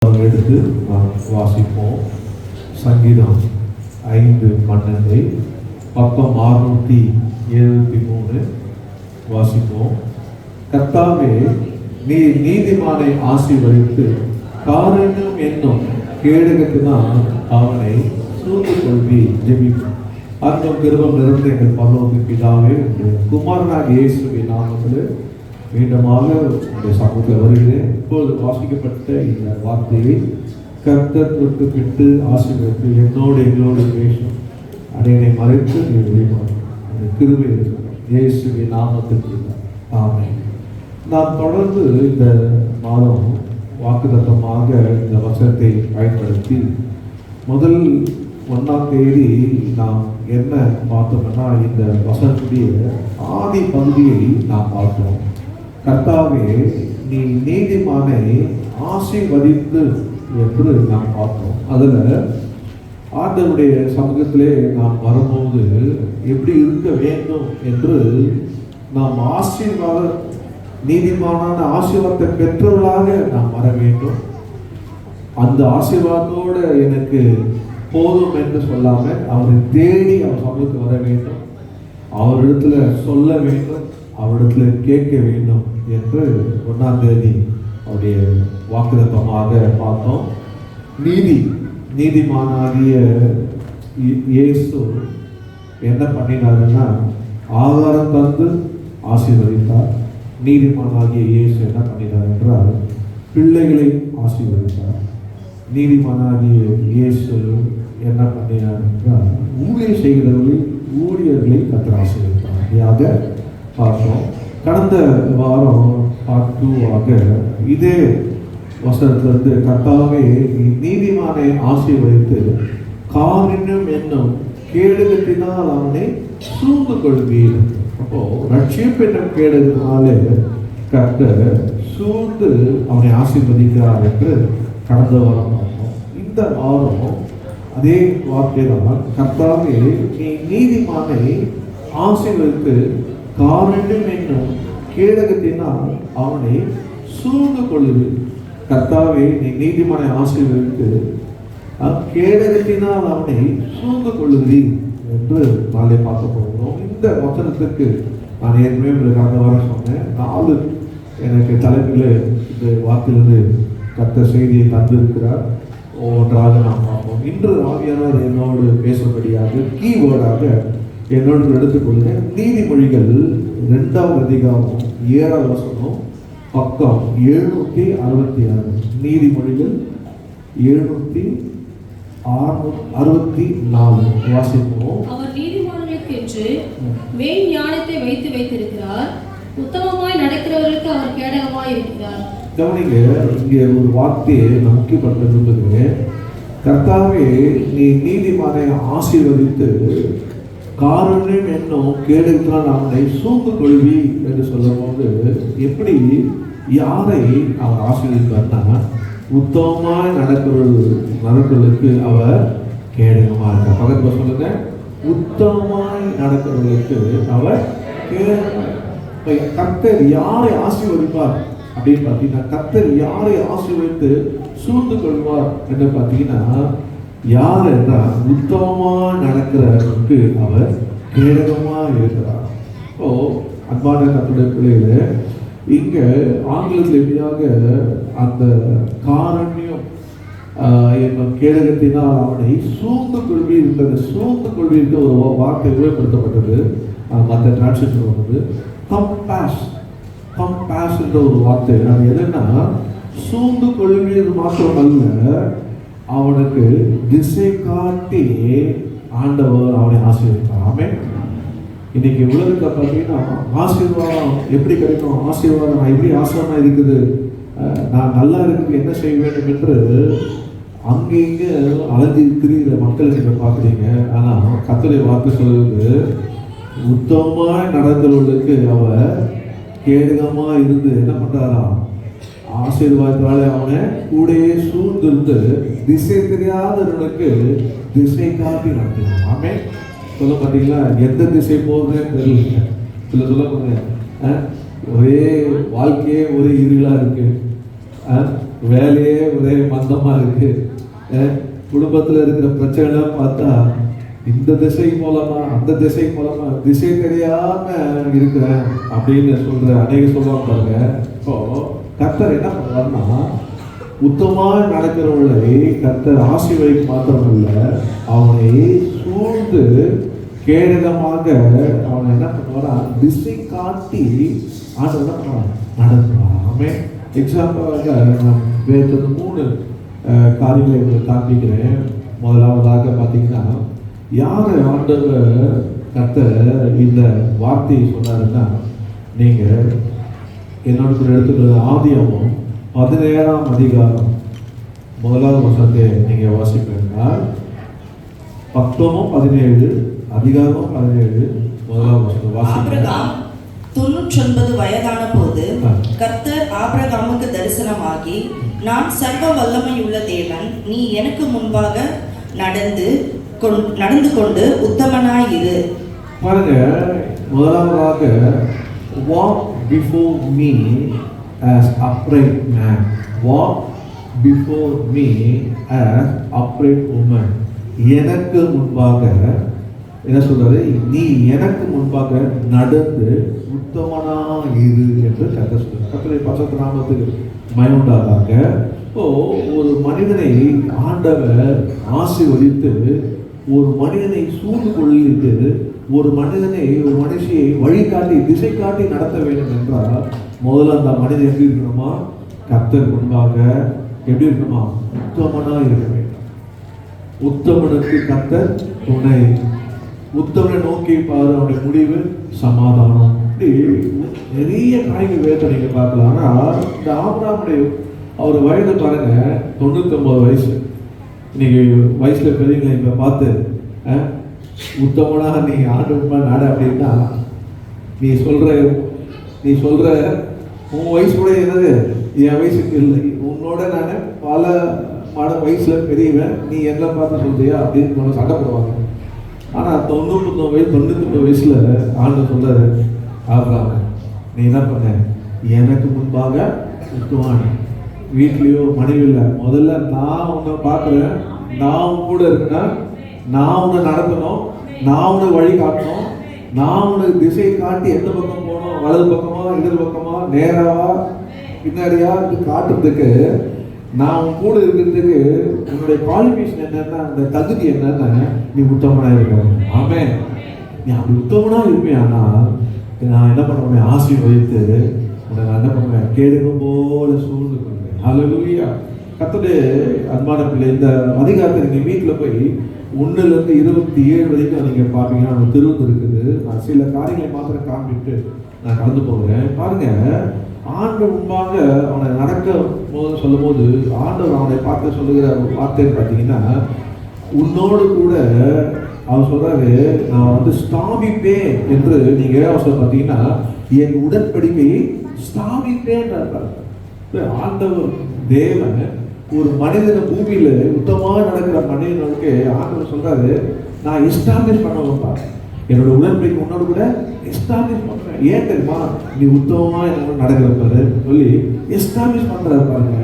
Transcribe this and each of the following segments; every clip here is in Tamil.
எடுத்து நாம் வாசிப்போம். சங்கீதம் 5:12 பக்கம் 673 வாசிப்போம். கர்த்தாவே, நீ நீதிமானை ஆசீர்வதித்து காரணம் என்னும் கேடகத்தினால் அவனை சூழ்ந்து கொள்வி. ஜெபிப்போம். அன்பும் கிருபையும் நிறைந்த எங்கள் பரலோக பிதாவே, குமாரனாகிய இயேசுவின் நாமத்தில் மீண்டுமாக உங்களுடைய சமூகத்தில் வருகிறேன். இப்போது வாசிக்கப்பட்ட இந்த வார்த்தையை கர்த்தர் தொட்டு பிட்டு ஆசீர்வதித்து எங்களோடு பேசும் அடையனை மறைத்து அந்த கிருபை இருக்கிறோம். இயேசுவின் நாமத்திற்கு ஆமென். நாம் தொடர்ந்து இந்த மாதம் வாக்குத்தத்தமாக இந்த வசனத்தை பயன்படுத்தி முதல் 1ஆம் தேதி நாம் என்ன பார்த்தோம்னா, இந்த வசனத்துடைய ஆதி பகுதியை நாம் பார்த்தோம். கர்த்தாவே, நீ நீதிமானை ஆசீர்வதித்து என்று நாம் பார்த்தோம். அதில் ஆண்டவருடைய சமூகத்திலே நாம் வரும்போது எப்படி இருக்க வேண்டும் என்று நாம் நீதிமானான ஆசீர்வாதத்தை பெற்றவர்களாக நாம் வர வேண்டும். அந்த ஆசீர்வாதத்தோடு எனக்கு போதும் என்று சொல்லாமல் அவரை தேடி அவர் சமூகத்துக்கு வர வேண்டும், அவரிடத்துல சொல்ல வேண்டும், அவரிடத்துல கேட்க வேண்டும் என்று 1ஆம் தேதி அவருடைய வாக்குத்தத்தமாக பார்த்தோம். நீதிமானாகிய இயேசு என்ன பண்ணினாருன்னா, ஆகாரம் தந்து ஆசீர்வதித்தார். நீதிமானாகிய இயேசு என்ன பண்ணினார் என்றால், பிள்ளைகளை ஆசீர்வதித்தார். நீதிமானாகிய இயேசு என்ன பண்ணினார் என்றால், ஊழியர் செய்கிறவர்களை ஊழியர்களை கர்த்தர் ஆசீர்வதித்தார் பார்த்தோம். கடந்த வாரம் பார்ட் 2ஆக இதே வசனத்திலிருந்து கர்த்தாவே, நீதிமானை ஆசீர்வதித்து காரியம் என்னும் கேடகத்தினால் அவனை சூழ்ந்து கொள்வீர். அப்போ ரட்சிப்பு என்னும் கேடகத்தினாலே கர்த்தர் சூழ்ந்து அவனை ஆசீர்வதிக்கிறார் என்று கடந்த வாரம் பார்த்தோம். இந்த வாரம் அதே வார்த்தை தான், கர்த்தாவே, நீ நீதிமானை ஆசீர்வதித்து காரணம் என்னும் கேடகத்தினால் அவனை சூழ்ந்து கொள்ளுது. கர்த்தாவே, நீ நீதிமானை ஆசீர்வதித்து கேடகத்தினால் அவனை சூழ்ந்து கொள்ளுது என்று நாளை பார்க்க போகிறோம். இந்த வசனத்துக்கு நான் ஏற்கனவே கடந்த வாரம் சொன்னேன், 4 எனக்கு தலைப்பில் இந்த வார்த்தையிலிருந்து கர்த்தர் செய்தியை தந்திருக்கிறார். ஒவ்வொன்றாக நாம் பார்ப்போம். இன்று ஆவியானவர் என்னோடு பேசும்படியாக கீவேர்டாக என்னோடு எடுத்துக்கொள்கிறேன். நீதிமொழிகள் 2ஆம் அதிகாரம் 7ஆம் வசனம் பக்கம் 766. நீதிமொழிகள் 764 வாசிப்போம். அவர் நீதிமான்களுக்கு என்று மேல் ஞானத்தை வைத்திருக்கிறார், உத்தமமாய் நடக்கிறவர்களுக்கு அவர் கேடகமாய் இருக்கிறார். கவனிங்க, இங்கே ஒரு வார்த்தையை நான் முக்கியப்படுத்த விரும்புகிறேன். கர்த்தாவே, நீ நீதிமானை ஆசீர்வதித்து காரணம் என்னும் கேடகத்தினால் அவனை சூழ்ந்து கொள்வி என்று சொல்லும் போது, எப்படி யாரை அவர் ஆசீர்வதிப்பார்னா, உத்தமமாய் நடக்கிறவர்களுக்கு அவர் கேடகமாக இருக்கார். பக்கத்தில் சொல்லுங்க, உத்தமமாய் நடக்கிறவர்களுக்கு அவர் கேடகமாக. கர்த்தர் யாரை ஆசீர்வதிப்பார் அப்படின்னு பார்த்தீங்கன்னா, கர்த்தர் யாரை ஆசீர்வதித்து சூழ்ந்து கொள்வார் என்று பார்த்தீங்கன்னா, யார் என்றால் உத்தமமாக நடக்கிறவருக்கு அவர் கேடகமாக இருக்கிறார். இப்போ அன்பான கர்த்தருடைய பிள்ளைகளே, இங்கே ஆங்கிலத்தில் எப்படியாக அந்த காரண்யம் என்னும் கேடகத்தினால் அவனை சூழ்ந்து கொள்வி இருந்தது. சூழ்ந்து கொள்விக்கு ஒரு வார்த்தை உபயோகப்படுத்தப்பட்டது. மற்ற டிரான்ஸ்லேஷன் வந்தது கம்பாஸ் என்ற ஒரு வார்த்தை. அது எதுன்னா, சூழ்ந்து கொள்வியது மாத்திரமல்ல, அவனுக்கு திசை காட்டி ஆண்டவர் அவனை ஆசீர்வதித்தார். ஆமென். இன்னைக்கு உலகத்தை பார்த்தீங்கன்னா ஆசீர்வாதம் எப்படி கிடைக்கும், ஆசீர்வாதம் நான் எப்படி ஆசீர்வாதம் இருக்குது, நான் நல்லா இருக்குது, என்ன செய்ய வேண்டும் என்று அங்கே இங்கே அலைஞ்சி திரிகிற மக்களுக்கு நீங்கள் பார்க்குறீங்க. ஆனால் கர்த்தருடைய வார்த்தை சொல்லுவது, உத்தமமாய் நடந்தவர்களுக்கு அவர் கேடகமாக இருந்து என்ன பண்ணுறாராம், ஆசீர்வாதத்தாலே அவனை கூடையே சூழ்ந்திருந்து திசை தெரியாதவர்களுக்கு திசை காட்டி நடத்தினான். ஆமென். சொல்ல பார்த்தீங்களா, எந்த திசை போகுதுன்னு தெரியல. சொல்ல ஒரே வாழ்க்கையே ஒரே இருளாக இருக்கு. வேலையே ஒரே மந்தமா இருக்கு. குடும்பத்துல இருக்கிற பிரச்சனைலாம் பார்த்தா இந்த திசை மூலமா அந்த திசை மூலமா திசை தெரியாம இருக்கிறேன் அப்படின்னு சொல்ற அநேக சொல்லுவாங்க பாருங்க. இப்போ கர்த்தர் என்ன பண்ணுவாருன்னா, உத்தமமா நடக்கிறவர்களை கர்த்தர் ஆசீர்வதிக்க மாத்திரமல்ல, அவனை சூழ்ந்து கேடகமாக அவனை என்ன பண்ணுவாரா, திசை காட்டி ஆண்டவர் என்ன பண்ணுவார், நடத்துவார். ஆமே. எக்ஸாம்பிளாக நான் வேறு 3 காரியங்களை உங்களுக்கு காண்பிக்கிறேன். முதலாவதாக பார்த்தீங்கன்னா, யார் ஆண்டவர் கர்த்தர் இந்த வார்த்தையை சொன்னாருன்னா, நீங்கள் என்னோட எடுத்துக்கிறது ஆதியாகமம் 17ஆம் அதிகாரம் 1வது வசனத்தை நீங்கள் வாசிப்பீங்கன்னா, 17 அதிகாரம் 17 1வது வசனம் வாசிப்பீங்க. 99 வயதான போது கர்த்தர் ஆபிரகாமுக்கு தரிசனமாகி, நான் சர்வ வல்லமையுள்ள தேவன், நீ எனக்கு முன்பாக நடந்து கொண்டு உத்தமனாயிரு. பாருங்க, முதலாவதாக walk before me as upright man, walk before me as upright woman. எனக்கு முன்பாக என்ன சொல்றாரு, நீ எனக்கு முன்பாக நடந்து உத்தமனா இரு என்று கர்த்தர் சொல்றார். கர்த்தருடைய பரிசுத்த நாமத்துக்கு மகிமை உண்டாதாக. இப்போ ஒரு மனிதனை ஆண்டவர் ஆசீர்வதித்து, ஒரு மனிதனை சூழ்ந்து கொள்ளிட்டு, ஒரு மனுஷியை வழிகாட்டி திசை காட்டி நடத்த வேண்டும் என்றால், முதல்ல அந்த மனிதன் எப்படி இருக்கணுமா, கர்த்தர் முன்பாக எப்படி இருக்கணுமா, உத்தமனா இருக்க வேண்டும். உத்தமனுக்கு கர்த்தர் துணை. உத்தமனை நோக்கி பாரு, அவனுடைய முடிவு சமாதானம். இப்படி நிறைய காய்கள் வேத நீங்க பார்க்கலாம். ஆனால் இந்த ஆபிரகாமுடைய அவர் வயது பாருங்க 99 வயசு. இன்னைக்கு வயசுல பெரியவங்களை இப்ப பார்த்து உத்தமனா நீ ஆண்டு நாடு அப்படின்னா, நீ சொல்ற உன் வயசு கூட என்னது, என் வயசுக்கு இல்லை, உன்னோட நான் பல வயசுல பெரியவன், நீ என்ன பார்த்து சொல்றியா அப்படின்னு சண்டை போடுவாங்க. ஆனா 99 வயசுல ஆண்டு சொல்றாரு, ஆபிரகாம் நீ என்ன பண்ண, எனக்கு முன்பாக உத்தமன். வீட்லயோ மனைவி இல்லை, முதல்ல நான் உன்னை பார்க்குறேன், நான் உன் கூட இருக்கேன்னா, நான் உன்னை நடத்தணும், நான் உனக்கு வழி காட்டணும், நான் உனக்கு திசையை காட்டி எந்த பக்கம் போகணும், வலது பக்கமா இடது பக்கமா நேராவா பின்னாடியா காட்டுறதுக்கு, நான் உன் கூட இருக்கிறதுக்கு உன்னுடைய குவாலிஃபிகேஷன் என்னன்னா, அந்த தகுதி என்னன்னா, நீ உத்தமனா இருக்க. ஆமே. நீ அப்படி உத்தமனா இருப்பியானா நான் என்ன பண்ணுவேன், ஆசீர்வதித்து உன்னை நான் என்ன பண்ணுவேன், கேடுக்கும் போல சூழ்ந்து கொள்வேன். ஹல்லேலூயா. கர்த்தருடைய அன்பான பிள்ளை, இந்த அதிகாரத்தை நீங்கள் வீட்டில் போய் 1லேருந்து 27 வரைக்கும் நீங்கள் பார்த்தீங்கன்னா அந்த திருவுந்து இருக்குது. நான் சில காரியங்களை மாத்திரம் காண்பிட்டு நான் கடந்து போகிறேன். பாருங்க, ஆண்டவர் முன்பாக அவனை நடக்க போது சொல்லும் போது ஆண்டவர் அவனை பார்த்து சொல்லுகிற வார்த்தைன்னு பார்த்தீங்கன்னா, உன்னோடு கூட அவர் சொல்றாரு, நான் ஸ்தாபிப்பேன் என்று. நீங்க அவர் பார்த்தீங்கன்னா, என் உடன்படிக்கையை ஸ்தாபிப்பேன். ஆண்டவர் தேவன் ஒரு மனிதன பூமியில உத்தமமாக நடக்கிற மனிதனுக்கு ஆண்டவர் சொல்றாரு, நான் எஸ்டாப்ளிஷ் பண்ண வைப்பார், என்னோட உடன்படிக்கை உன்னோடு கூட எஸ்டாப்ளிஷ் பண்றேன். ஏன் தெரியுமா, நீ உத்தமமா என்னோட நடக்கிறப்பாரு சொல்லி எஸ்டாப்ளிஷ் பண்றாரு பாருங்க.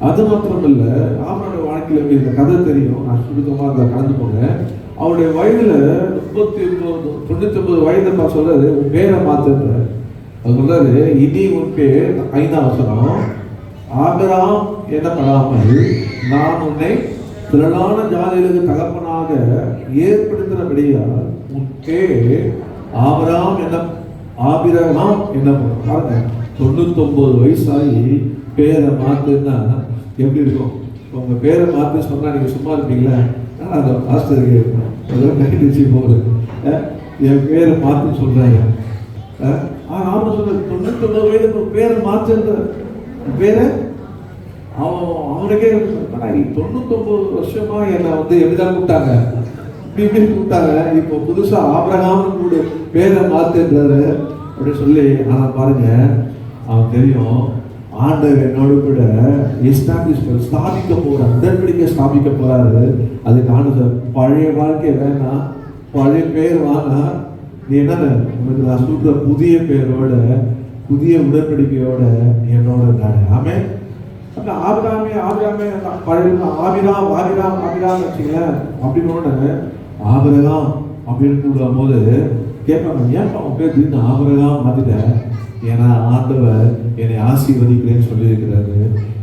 அது மாத்திரம் இல்லை, ஆபரோட வாழ்க்கையில இந்த கதை தெரியும், நான் சுருக்கமா அதை கடந்து போகிறேன். அவருடைய வயதுல 99 வயது சொல்றாரு, உன் பேரை மாத்துற. அது சொல்றாரு, இனி உன் பேர் 5ஆம் வசனம், ஆபிரகாம் எனப்படாமல் நான் உன்னை திரளான ஜாதிகளுக்கு தகப்பனாக ஏற்படுத்தினபடியால் உன் பேர் ஆபிரகாம் என்ன பாருங்க. 99 வயசாகி பேரை மாத்துன்னா எப்படி இருக்கும்? உங்க பேரை மாத்து சொன்னா நீங்க சும்மா இருப்பீங்களா? அந்த ஆஸ்டருக்கு கட்டிடுச்சு போகுது, என் பேரை மாத்து சொல்றாங்க. ஆமா சொல்ற 99 வயது பேரை மாத்துன்ற பேரை அவனுக்கே 99 வருஷமா என்னை எப்படிதான் கூப்பிட்டாங்க, இப்படி கூப்பிட்டாங்க. இப்போ புதுசா ஆபிரகாம் கூட பேரை மாத்துன்றாரு அப்படின்னு சொல்லி. ஆனா பாருங்க, அவன் தெரியும் ஆண்டவர் என்னோடு கூட ஸ்தாபிக்க போறாரு, உடன்படிக்கை ஸ்தாபிக்க போறாரு. அதுக்கு ஆண்டவர் பழைய வாழ்க்கை வேணாம், பழைய பேர் வானா, நீ என்ன உனக்கு நான் சொல்ற புதிய பேரோட புதிய உடன்படிக்கையோட என்னோட நாடு. ஆமே. அந்த ஆபிராமே பழைய ஆபிராம் வச்சுங்களேன் அப்படின்னு ஒன்று ஆபிரகாம் அப்படின்னு கூடும் போது கேட்பாங்க, ஏன் அவன் பேர் திடீர்னு ஆபிரகாம் மாத்திட்டேன்? ஏன்னா ஆண்டவர் என்னை ஆசீர்வதிக்கிறேன்னு சொல்லியிருக்கிறாரு.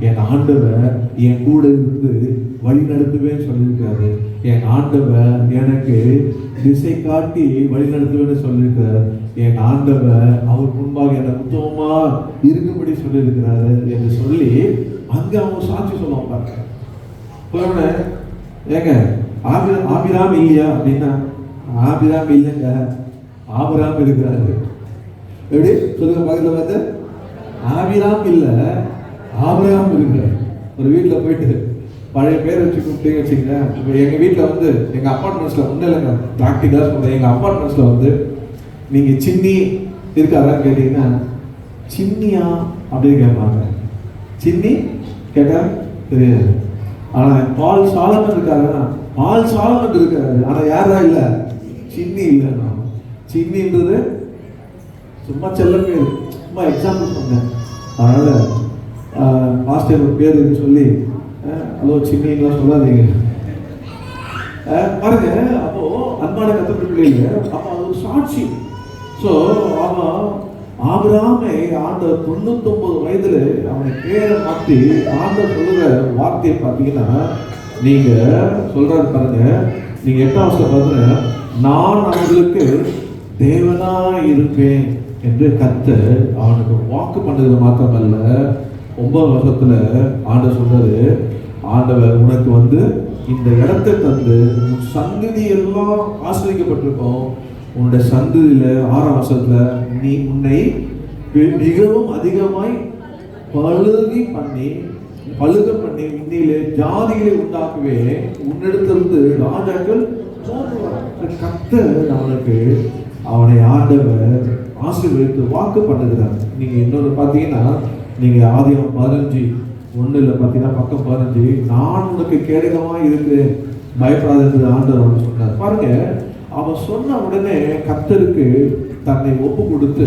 என் ஆண்டவர் என் கூட இருந்து வழி நடத்துவேன்னு சொல்லியிருக்கிறாரு. என் ஆண்டவர் எனக்கு திசை காட்டி வழி நடத்துவேன்னு சொல்லியிருக்கிறார். என் ஆண்டவர் அவர் முன்பாக என்னை உத்தமமா இருக்கும்படி சொல்லியிருக்கிறாரு என்று சொல்லி அங்க அவங்க சாட்சி சொல்லுவாங்க பாருங்க. ஏங்க ஆபிராம் இல்லையா அப்படின்னா, ஆபிராம் இல்லைங்க, ஆபிராம் இருக்கிறாரு. எப்படி சொல்லுங்க பக்கத்துல பார்த்து, ஆபிராம் இல்லை ஆபிரகாம் இருக்கிறார். ஒரு வீட்டில் போயிட்டு பழைய பேர் வச்சு கூப்பிட்டீங்க வச்சுக்கங்க. இப்போ எங்கள் வீட்டில் வந்து எங்கள் அப்பார்ட்மெண்ட்ஸில் ஒன்றும் இல்லைங்க, ப்ராக்டிக்கலாக சொல்கிறேன். எங்கள் அப்பார்ட்மெண்ட்ஸில் வந்து நீங்கள் சின்னி இருக்காரான்னு கேட்டீங்கன்னா, சின்னியா அப்படின்னு கேட்பாங்க. சின்னி கேட்டால் தெரியாது. ஆனால் பால் சாலமன் இருக்காருன்னா, பால் சாலமன் இருக்காரு. ஆனால் யாரா இல்லை, சின்னி இல்லைன்னா. சின்னின்றது சும்மா செல்ல பேர், சும்மா எக்ஸாம்பிள் சொன்னேன். அதனால் மாஸ்டர் ஒரு பேர் இருக்கு சொல்லி ஹலோ சின்னிங்கெலாம் சொல்லாதீங்க பாருங்க. அப்போ அன்பான கத்துக்கிற பிள்ளைங்க, அப்போ அது ஒரு சாட்சி. ஸோ அவன் ஆபிரகாமை ஆண்டவர் 99 வயதுல அவனை பேரை மாற்றி ஆண்டவர் சொல்லுற வார்த்தையை பார்த்தீங்கன்னா, நீங்க சொல்றாரு பாருங்க, நீங்க 8ஆம் வசனம் பாருங்க, நான் அவர்களுக்கு தேவனா இருப்பேன் என்று கர்த்தர் அவனுக்கு வாக்கு பண்ணது மாத்திரமல்ல, 9ஆம் வசனத்துல ஆண்டவர் சொல்றாரு, ஆண்டவர் உனக்கு வந்து இந்த இடத்தை தந்து உன் சந்ததி எல்லாம் ஆசிரியப்பட்டிருக்கோம். உன்னுடைய சந்ததியில 6ஆம் வசனத்துல நீ உன்னை மிகவும் அதிகமாய் பழுக பண்ணி இன்னிலே ஜாதிகளை உண்டாக்குவே, உன்னிடத்திலிருந்து ராஜாக்கள் கர்த்தர் அவனுக்கு அவனை ஆண்டவர் ஆசீர்வதித்து வாக்கு பண்ணுகிறார். நீங்க இன்னொரு பார்த்தீங்கன்னா, நீங்க ஆதியாகமம் 15:1 பார்த்தீங்கன்னா பக்கம் 15, நான் உனக்கு கேடகமாக இருக்கிறேன் பயப்படாத என்று ஆண்டவர் அவன் சொன்னார். பாருங்க, அவன் சொன்ன உடனே கர்த்தருக்கு தன்னை ஒப்பு கொடுத்து,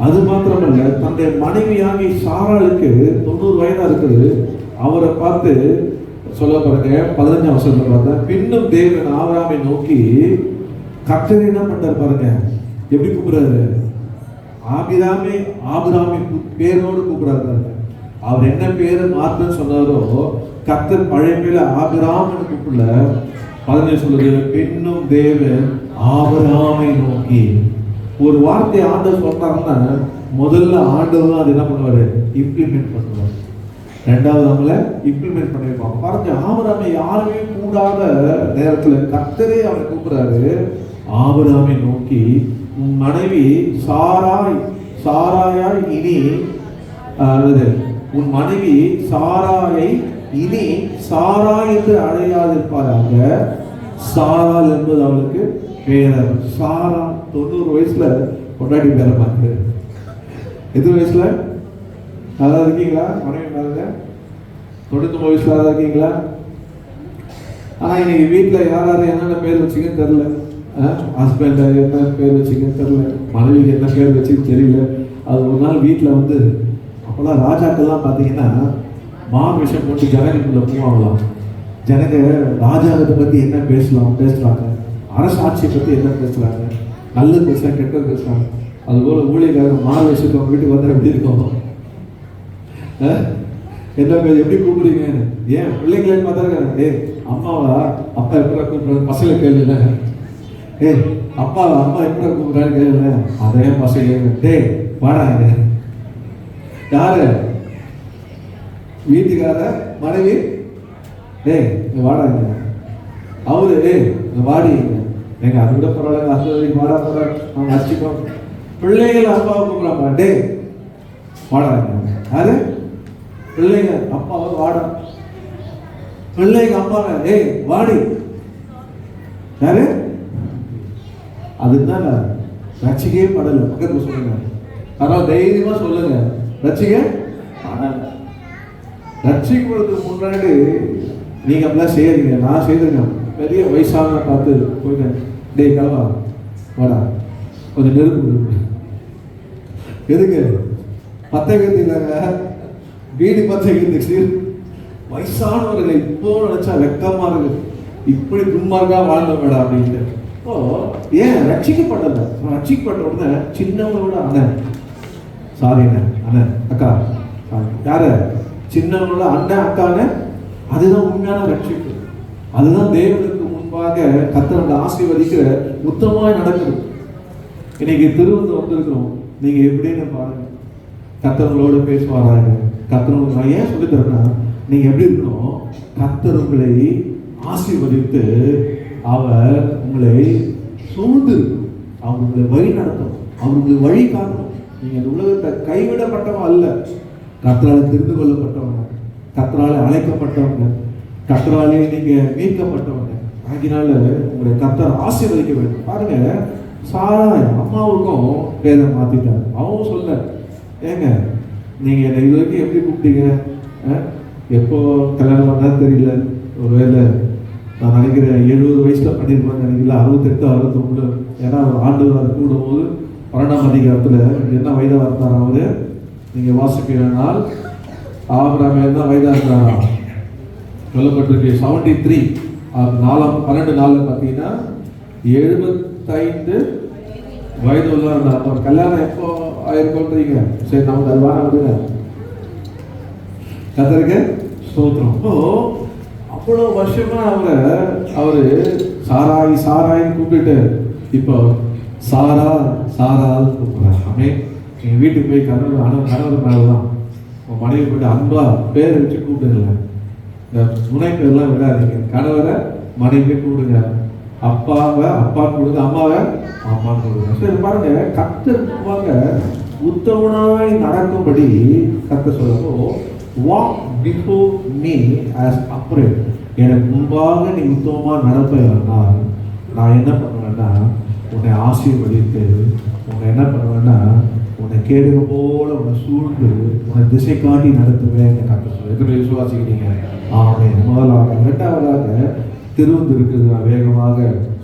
அது மாத்திரமல்ல தன்னுடைய மனைவியாகி சாராளுக்கு 90 வயதா இருக்குது. அவரை பார்த்து சொல்ல பாருங்க, 15ஆம் வசனத்துல பார்த்தா, பின்னும் தேவன் ஆபிரகாமை நோக்கி கர்த்தர் என்ன பண்றாரு பாருங்க, எப்படி கூப்பிடுறாரு, ஆபிராமே பேரோடு கூப்பிடுறாரு. அவர் என்ன பேரு மாத்தன்னு சொன்னாரோ, கர்த்தர் பழைய பேர்ல ஆபிராம்னு கூப்பிடல. 15 சொல்லுது, பின்னும் தேவன் ஆபிரகாமை நோக்கி. ஒரு வார்த்தை ஆண்டவர் சொல்றாங்கன்னா, முதல்ல ஆண்டவர் தான் அது என்ன பண்ணுவாரு, இம்ப்ளிமெண்ட் பண்ணுவார். ரெண்டாவது அவங்கள இம்ப்ளிமெண்ட் பண்ணிருப்பாங்க. பாருங்க, ஆபிரகாமை யாருமே கூடாத நேரத்துல கர்த்தரே அவரை கூப்பிடுறாரு. ஆபிரகாமை நோக்கி, உன் மனைவி சாராயாய் இனி உன் மனைவி சாராயை இனி சாரா என்று அழையாதிருப்பாராக. சாரால் என்பது அவளுக்கு பேரர். சாரா 90 வயசுல கொண்டாடி பேர பார்த்து, எத்தனை வயசுல அதான் இருக்கீங்களா? மனைவி பாருங்க, 99 வயசுல அதான் இருக்கீங்களா? ஆனா இன்னைக்கு வீட்டுல யாராரு என்னென்ன பேர் வச்சுக்கன்னு தெரியல. ஹஸ்பண்ட் என்ன பேர் வச்சுக்கன்னு தெரியல, மனைவிக்கு என்ன பேர் வச்சுன்னு தெரியல. அது ஒரு நாள் வீட்டில் வந்து, அப்போல்லாம் ராஜாக்கள்லாம் பார்த்தீங்கன்னா விஷயம் போட்டு ஜனங்களுக்குள்ள போவாங்களாம். ஜனங்க ராஜாவை பற்றி என்ன பேசுகிறாங்க, அரசாட்சியை பற்றி என்ன பேசுகிறாங்க, நல்லது பேசுகிறாங்க, கெட்டது பேசுகிறாங்க. அதுபோல் ஊழியக்காரங்க விஷயத்தை அவங்க வீட்டுக்கு வந்து எப்படி இருக்கும், என்ன பேர் எப்படி கூப்பிடுறீங்கன்னு. ஏன் பிள்ளைங்களே பார்த்தாருங்க, அம்மாவா அப்பா எப்படி கூப்பிடுறாரு, பசங்களை கேள்வியில, அப்பாவா அம்மா எப்படி கூப்பிடுறாரு கேள்வி. அதே பசங்க வாடாங்க, யாரு வீட்டுக்கார மனைவி வாடாங்க, அவரு வாடி எங்க அது கூட பரவாயில்ல, அது வாடா போற அவங்க அடிச்சுக்கோ. பிள்ளைகள் அப்பாவை கூப்பிடுறாங்க, வாடாங்க. யாரு பிள்ளைங்க அப்பாவை வாடா, பிள்ளைங்க அப்பாவை வாடி. யாரு அதுதான் ரட்சிக்கவே படல. பக்கத்துல சொல்லுங்க, அதனால தைரியமா சொல்லுங்க, ரட்சிக்க ரட்சிக்கிறதுக்கு முன்னாடி நீங்க அப்படிலாம் செய்யறீங்க. நான் செய்திருக்கேன், பெரிய வயசான பார்த்து போயிட்டேன், கலவா வாடா கொஞ்சம் நெருப்பு எதுக்கு பத்த கத்திங்க வீடு பார்த்து வயசானவர்களை இப்போ நினைச்சா வெக்கமா இருக்கு, இப்படி துன்மார்க்கா வாழ்ந்த வேடா அப்படின்ட்டு. இப்போ ஏன் ரட்சிக்கப்பட்டல, ரட்சிக்கப்பட்ட உடனே சின்னவங்களோட அண்ணன், சாரி அண்ணன் அக்கா, யாரு சின்னவங்களோட அண்ணன் அக்கான்னு, அதுதான் உண்மையான ரட்சிப்பு. அதுதான் தேவனுக்கு முன்பாக கர்த்தரை ஆசீர்வதிக்கிற உத்தமமாய் நடக்குது. இன்னைக்கு திருவந்து வந்திருக்கிறோம், நீங்க எப்படின்னு பாருங்க. கர்த்தர்களோடு பேசுவாராங்க. கர்த்தர் நான் ஏன் சொல்லி தரேன்னா, நீங்க எப்படி இருக்கணும், கர்த்தர் உங்களை ஆசீர்வதித்து அவர் உங்களை சூழ்ந்து அவர் உங்களை வழி நடத்தணும், அவர் உங்களை வழி காட்டணும். நீங்க இந்த உலகத்தை கைவிடப்பட்டவங்க அல்ல, கர்த்தரால் தெரிந்து கொள்ளப்பட்டவங்க, கர்த்தரால் அழைக்கப்பட்டவங்க, கர்த்தராலே நீங்க மீட்கப்பட்டவங்க. ஆகினால உங்களை கர்த்தர் ஆசீர்வதிக்க வேண்டும். பாருங்க, சாராய் அம்மாவுக்கும் பேரை மாத்திட்டாரு. அவன் சொல்ல, ஏங்க நீங்க என்னை இது வரைக்கும் எப்படி கூப்பிட்டீங்க, எப்போ கல்யாணம் பண்ணா தெரியல, ஒருவேளை நான் நினைக்கிறேன் 70 வயசுல பண்ணிருப்பேன் நினைக்கல, 68 69. ஏன்னா ஆண்டவர் கூடும் போது 12ஆம் அதிகாரத்துல என்ன வயதா இருந்தாரா அவரு, நீங்க வாசிப்பீங்கனால் ஆபிரகாம் என்ன வயதா இருந்தாரா சொல்லப்பட்டிருக்கு. 73 12 பார்த்தீங்கன்னா 75 வயது உள்ள இருந்தார். அவர் கல்யாணம் எப்போ ஆயிருக்கோன்றீங்க, சரி நமக்கு அது வாங்க கத்தருக்கு ஸ்தோத்திரம். அப்போ அவ்வளோ வருஷமா அவரு சாராயின்னு கூப்பிட்டு இப்போ சாரா கூப்பிடுறாங்க. எங்கள் வீட்டுக்கு போய் கணவர் மேலாம் உங்கள் மனைவி போய்ட்டு அன்பா பேர் வச்சு கூப்பிடுங்க. இந்த முனை பேர்லாம் விடாதீங்க, கணவரை மனைவி கூப்பிடுங்க, அப்பாவை அப்பான்னு கொடுங்க, அம்மாவை அம்மான்னு கொடுங்க. சரி பாருங்க, கர்த்தர் உத்தமனாய் நடக்கும்படி கர்த்தர் சொல்லப்போ, walk before me as upright, எனக்கு முன்பாக நீ உத்தமமாக நடப்பேன்னா நான் என்ன பண்ணுவேன்னா உன்னை ஆசீர்வதித்து, உன்னை என்ன பண்ணுவேன்னா உன்னை கேடுக போல உன்னை சூழ்ந்து உன்னை திசை காட்டி நடத்துவேன் கர்த்தர் சொல்ல. எத்தனை விசுவாசிக்கிறீங்க? ஆமென். முதலாவது. இரண்டாவதாக திருவந்து இருக்குது, வேகமாக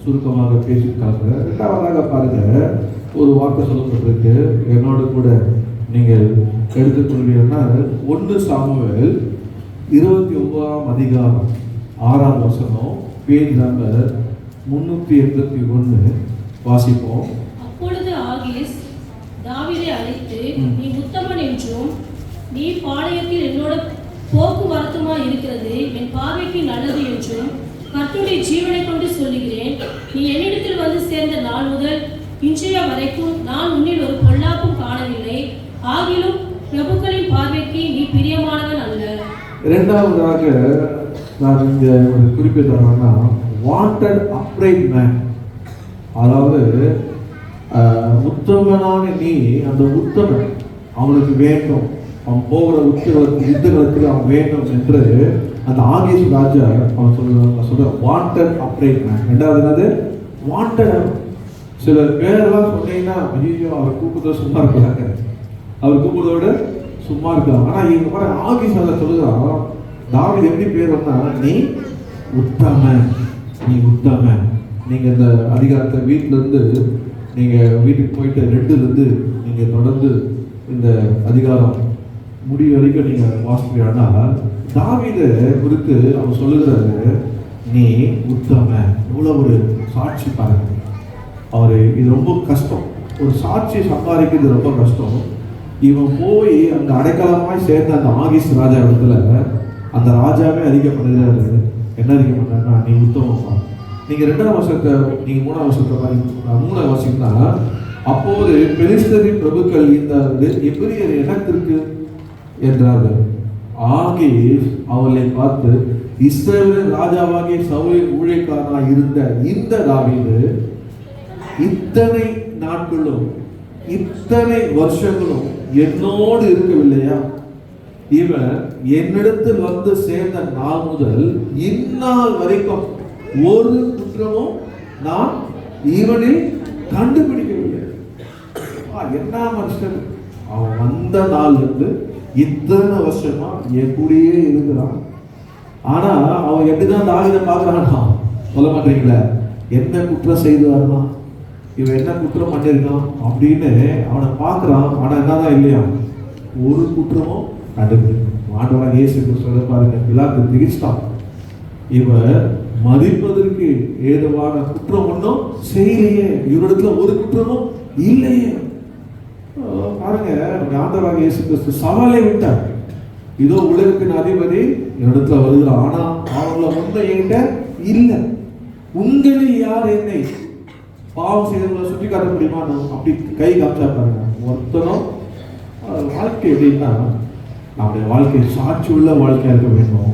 சுருக்கமாக பேசியிருக்காங்க. இரண்டாவதாக பாருங்க, ஒரு வார்த்தை சொல்லப்பட்டிருக்கு, என்னோடு கூட நீங்கள் எடுத்துக்கொள்வீங்கன்னா 1 சாமுவேல் 29ஆம் அதிகாரம் 6ஆம் வசனம், பேஜ் நம்பர் 381 வாசிப்போம். அப்பொழுது ஆகீஸ் தாவீதை அழைத்து, நீ உத்தமன் என்றும் நீ பாளையத்தில் என்னோட போக்குவரத்துமா இருக்கிறது என் பார்வைக்கு நல்லது என்றும் கர்த்தருடைய ஜீவனை கொண்டு சொல்லுகிறேன், நீ என்னிடத்தில் வந்து சேர்ந்த நாள் முதல் இன்றைய வரைக்கும் நான் உன்னில் ஒரு பொல்லாப்பும் காணவில்லை, ஆகிலும் பிரபுக்களின் பார்வைக்கு நீ பிரியமானவன் அல்ல. இரண்டாவதாக நான் இங்க ஒரு குறிப்பு தரேன்னா, வாண்டட் அப்ரைட் மேன், அதாவது உத்தமனான நீ, அந்த உத்தமன் அவனுக்கு வேண்டும், அவன் போகிற யுத்தங்களுக்கு அவன் வேண்டும் என்று அந்த ஆகீஸ் ராஜா அவன் சொல்ற வாண்டட் அப்ரைட் மேன். ரெண்டாவது என்னது? வாண்டட். சில பேரெல்லாம் சொன்னீங்கன்னா ஐயோ அவர் கூப்பிடுறத சும்மா இருக்கிறாங்க, அவர் கூப்பிடுறதோட சும்மா இருக்காங்க. ஆனா இங்க பாரு, ஆகீஸ் அதை சொல்லுறான், தாவீது எப்படி பேர் வந்தா, நீ உத்தமன், நீ உத்தமன். நீங்க இந்த அதிகாரத்தை வீட்டுல இருந்து நீங்க வீட்டுக்கு போயிட்டு 2லேருந்து நீங்க தொடர்ந்து இந்த அதிகாரம் முடிவு வரைக்கும் நீங்க வாசிப்பீங்கன்னா, தாவீதை குறித்து அவன் சொல்லுகிறாரு, நீ உத்தமன். இவ்வளவு ஒரு சாட்சி பாருங்க. அவரு இது ரொம்ப கஷ்டம், ஒரு சாட்சி சம்பாதிக்கிறது ரொம்ப கஷ்டம். இவன் போய் அங்க அடைக்கலமாய் சேர்ந்த அந்த ஆகீஸ் ராஜா இடத்துல அந்த ராஜாவே அறிக்கப்படுகிறாரு. என்ன அறிக்கை பண்றாருன்னா, நீ உத்தமமா. நீங்க 2ஆம் வருஷத்தை நீங்க 3ஆம் வருஷத்தை 3ஆம் வருஷம்னா, அப்போது பெலிஸ்தரின் பிரபுக்கள் இந்த எபிரியர் இடத்திற்கு என்றார்கள். ஆகீஸ் அவர்களை பார்த்து, இஸ்ரவேலின் ராஜாவாகிய சவுலின் ஊழியக்காரனாக இருந்த இந்த தாவீது இத்தனை நாட்களும் இத்தனை வருஷங்களும் என்னோடு இருக்கவில்லையா? இவன் என்னிடத்தில் வந்து சேர்ந்த நாள் முதல் இந்நாள் வரைக்கும் ஒரு குற்றமும் நான் இவனில் கண்டுபிடிக்கவில்லை. என்ன வருஷம் அவன் வந்த நாள் இருந்து இத்தனை வருஷமா என் கூடயே இருக்கிறான். ஆனா அவன் எப்படிதான் தாவீதை பார்க்கறானா சொல்ல மாட்டீங்களா? என்ன குற்றம் செய்தாருனா, இவன் என்ன குற்றம் பண்ணிருக்கான் அப்படின்னு அவனை பார்க்கறான். ஆனா என்னதான் இல்லையா, ஒரு குற்றமும் கண்டுபிடிக்க ஆண்டவராக இயேசு கிறிஸ்து பாருங்க, பிலாத்து திகிச்சான். இவர் மதிப்பதற்கு ஏதுவான குற்றம் ஒன்றும் செய்யலையே, இவரிடத்துல ஒரு குற்றமும் இல்லையே. பாருங்க, ஆண்டவராக இயேசு கிறிஸ்து சவாலை விட்டார். இதோ உலகத்தின் அதிபதி இடத்துல வருகிறான், ஆனா அவங்கள ஒன்றும் என்கிட்ட இல்லை. உங்களில் யார் என்னை பாவம் செய்தவங்களை சுற்றி காட்ட முடியுமா? அப்படி கை காமிச்சா பாருங்க. ஒருத்தனும் வாழ்க்கை எப்படின்னா, நம்முடைய வாழ்க்கை சாட்சி உள்ள வாழ்க்கையா இருக்க வேண்டும்.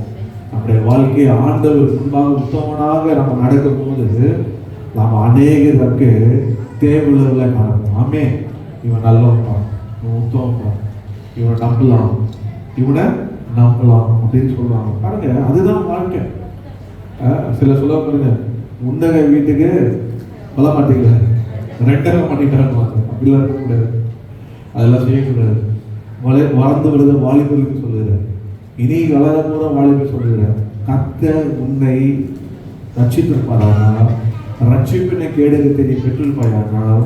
நம்முடைய வாழ்க்கையை ஆண்டவர் முன்பாக உத்தமனாக நம்ம நடக்கும் போது நாம் அநேகருக்கு தேவையுள்ளவர்களை நடக்கும். ஆமே, இவன் நல்லவன்பான், இவன் உத்தமன்பான், இவனை நம்பலாம், இவனை நம்பலாம் அப்படின்னு சொல்லுவாங்க. பாருங்க, அதுதான் வாழ்க்கை. சில சொல்ல பாருங்க, முன்னக வீட்டுக்கு சொல்ல மாட்டீங்களா, ரெண்டரை பண்ணிட்டாங்க. அப்படிலாம் இருக்கக்கூடாது, அதெல்லாம் செய்யக்கூடாது. வளர்ந்து விடுத வாலிபர்களுக்கு சொல்லுகிறேன், இனி வளர போற வாலிபர் சொல்லுகிறேன், கர்த்தர் உன்னை ரட்சித்திருப்பாரானால், ரட்சிப்பினை கேடகத்தை நீ பெற்றிருப்பாயானால்,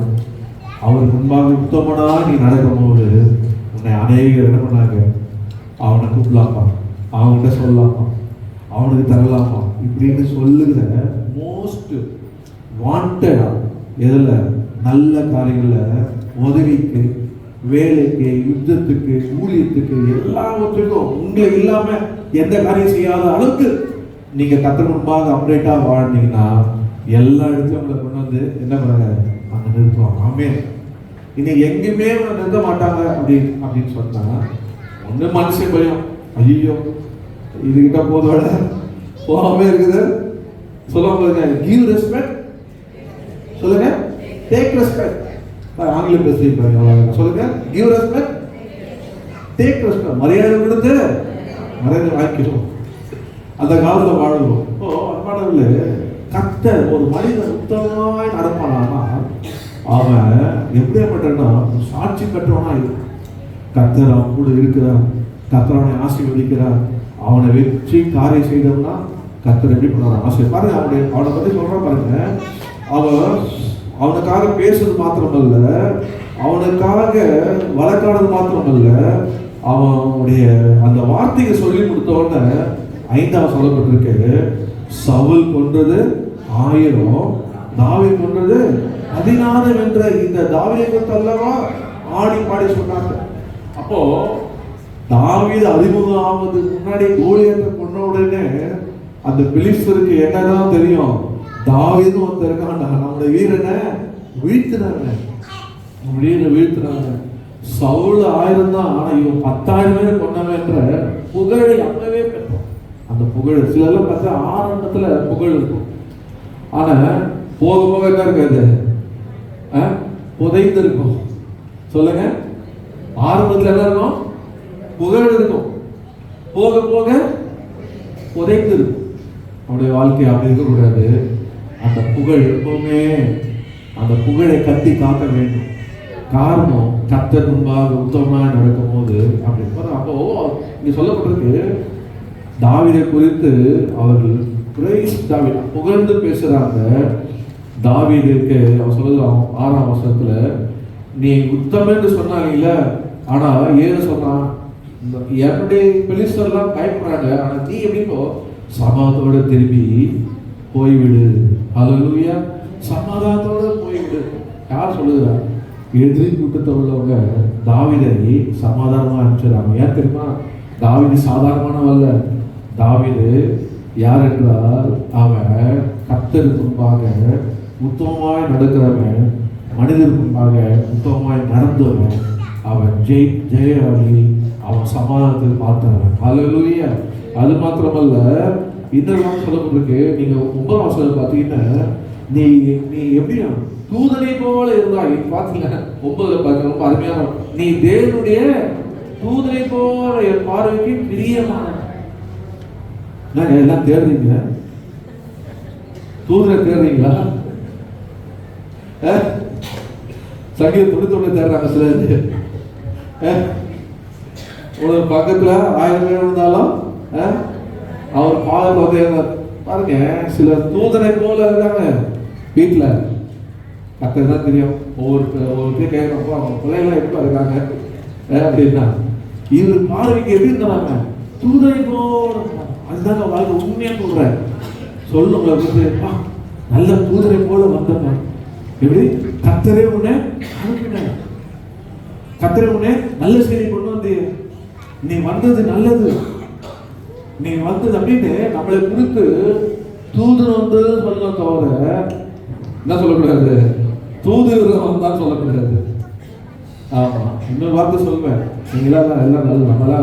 அவர் முன்பாக உத்தமனா நீ நடக்கும் போது உன்னை அநேகர் என்ன பண்ணாங்க, அவனை கூப்பிடலாமா, அவன்கிட்ட சொல்லலாமா, அவனுக்கு தரலாமா இப்படின்னு சொல்லுகிற மோஸ்ட் வாண்டடா எதில் நல்ல காரியங்களில் உதவிக்கு, வேலைக்கு, யுத்தத்துக்கு, ஊழியத்துக்கு, எல்லாவற்றுக்கும் உங்களை இல்லாம எந்த காரியம் செய்யாத அளவுக்கு நீங்க கர்த்தர் முன்பாக அப்டேட்டா வாழ்ந்தீங்கன்னா எல்லா இடத்துலையும் உங்களை கொண்டு வந்து என்ன பண்ணாங்க, அங்க நிறுத்துவாங்க. ஆமே, இனி எங்கேயுமே நிறுத்த மாட்டாங்க அப்படின்னு சொன்னா, ஒண்ணு மனுஷன் பயம், ஐயோ இதுகிட்ட போதோட போகாம இருக்குது. சொல்லுவாங்க, கிவ் ரெஸ்பெக்ட், சொல்லுங்க, டேக் ரெஸ்பெக்ட். ஆங்கிலம் பேசுறீங்க, சொல்லுங்க, கிவ் ரெஸ்பெக்ட், டேக் ரெஸ்பெக்ட். மரியாதை கொடுத்து மரியாதை வாங்கிக்கிறோம். அந்த காலத்துல வாழ்வோம். இப்போ அன்பானவர்களே, கர்த்தர் ஒரு மனிதன் உத்தமமாய் நடப்பானா அவன் எப்படியாப்பட்டா சாட்சி பெற்றவனா இருக்கு. கர்த்தர் அவன் கூட இருக்கிறார், கர்த்தர் அவனை ஆசீர்வதிக்கிறார். அவனை வெற்றி காரியம் செய்தவனா கர்த்தர் எப்படி பண்ணுவார், ஆசை பாருங்க. அவனை பத்தி சொல்றான் பாருங்க. அவனுக்காக பேசுறது மாத்திரமல்ல, அவனுக்காக வழக்கானது மாத்திரமல்ல, அவனுடைய அந்த வார்த்தையை சொல்லி கொடுத்த உடனே 5ஆவது சொல்லப்பட்டிருக்கு, சவுல் கொன்றது 1000, தாவீது கொன்றது 16 என்ற இந்த தாவீதை அல்லவா ஆடி பாடி சொன்னாங்க. அப்போ தாவீது 13வது முன்னாடி கோலியாத்தை கொன்ன உடனே அந்த பெலிஸ்தருக்கு என்னதான் தெரியும், தாவீது வந்து இருக்கான், நம்முடைய வீரனை வீழ்த்தினாங்க, வீழ்த்தினாங்க. சவுல் 1000 தான், ஆனா இவன் 10,000 பேரை கொண்டவன் என்ற புகழை அப்பவே பெற்றோம். அந்த புகழ் சிலர்லாம் பார்த்தா ஆரம்பத்துல புகழ் இருக்கும், ஆனா போக போக என்ன இருக்காது, புதைந்து இருக்கும். சொல்லுங்க, ஆரம்பத்துல என்ன இருக்கும், புகழ் இருக்கும், போக போக புதைந்து இருக்கும். அவருடைய வாழ்க்கை அப்படி இருக்கக்கூடாது. அந்த புகழ் எப்பவுமே அந்த புகழை கட்டி காக்க வேண்டும். காரணம், கர்த்தர் முன்பாக உத்தமமாக நடக்கும் போது அப்படி. அப்போ இங்க சொல்லப்பட்டிருக்கு, தாவீதை குறித்து அவர்கள் புகழ்ந்து பேசுறாங்க. தாவீதுக்கு அவர் சொல்லுறான் 6ஆம் வசனத்துல, நீ உத்தமன்னு சொன்னாங்க, ஆனா ஏன்னு சொன்னான், என்னுடைய பெலிஸ்தர்லாம் பயப்படுறாங்க, ஆனா நீ எப்படிப்போ சமாதானத்தோட திரும்பி போய்விடு. ஹல்லேலூயா, சமாதானத்தோட போய்விடு. யார் சொல்லுகிறா, எதிரி கூட்டத்தை உள்ளவங்க தாவீதை சமாதானமா அனுப்பிச்சிடறாங்க. ஏன் தெரியுமா, தாவீது சாதாரணமானவல்ல. தாவீது யார் என்றால், அவன் கர்த்தருக்கு முன்பாக உத்தமமாய் நடக்கிறவன், மனிதருக்கு முன்பாக உத்தமமாய் நடந்தவன், அவன் ஜெயாளி, அவன் சமாதானத்தில் பார்த்தவன். ஹல்லேலூயா. அது மாத்திரமல்ல, இன்னொரு சொல்லப்பட்டிருக்கு, நீங்க 9ஆம் வசனம் பார்த்தீங்கன்னா, நீ எப்படியா தூதனை போல இருந்தாய். பார்த்தீங்க 9ல பார்க்க ரொம்ப அருமையான, நீ தேவனுடைய தூதனை போல என் பார்வைக்கு பிரியமான. எல்லாம் தேடுறீங்க, தூதரை தேடுறீங்களா? சங்கீதம் 91 தேடுறாங்க சிலர். ஒரு பக்கத்துல 1000 பேர் இருந்தாலும் அவர் பாதத்தில் வந்து பாருங்க. சில தூதனை போல இருக்காங்க வீட்டுல, கர்த்தருக்கு தான் தெரியும். ஒவ்வொருத்தரும் கேட்கிறப்போ அவங்க பிள்ளைகளாம் எப்ப இருக்காங்க அப்படின்னா, இவர் பார்வைக்கு எப்படி இருந்தாங்க, தூதரை போல. அதுதாங்க வாழ்க்கை. உண்மையா சொல்றேன். சொல்லுங்க, நல்ல தூதரை போல வந்தப்ப எப்படி கர்த்தரே உன்னை அனுப்பினார். கர்த்தரே உன்னை நல்ல செய்தி கொண்டு வந்து, நீ வந்தது நல்லது, நீ வந்தது அப்படின்னு நம்மளை குறித்து தூதர் வந்து சொல்ல தவிர என்ன சொல்லக்கூடாது, தூதர் வந்தான் சொல்லக்கூடாது. ஆமா, இன்னொரு வார்த்தை சொல்லுவேன், நீங்களா எல்லாம் நல்லது, நம்மளா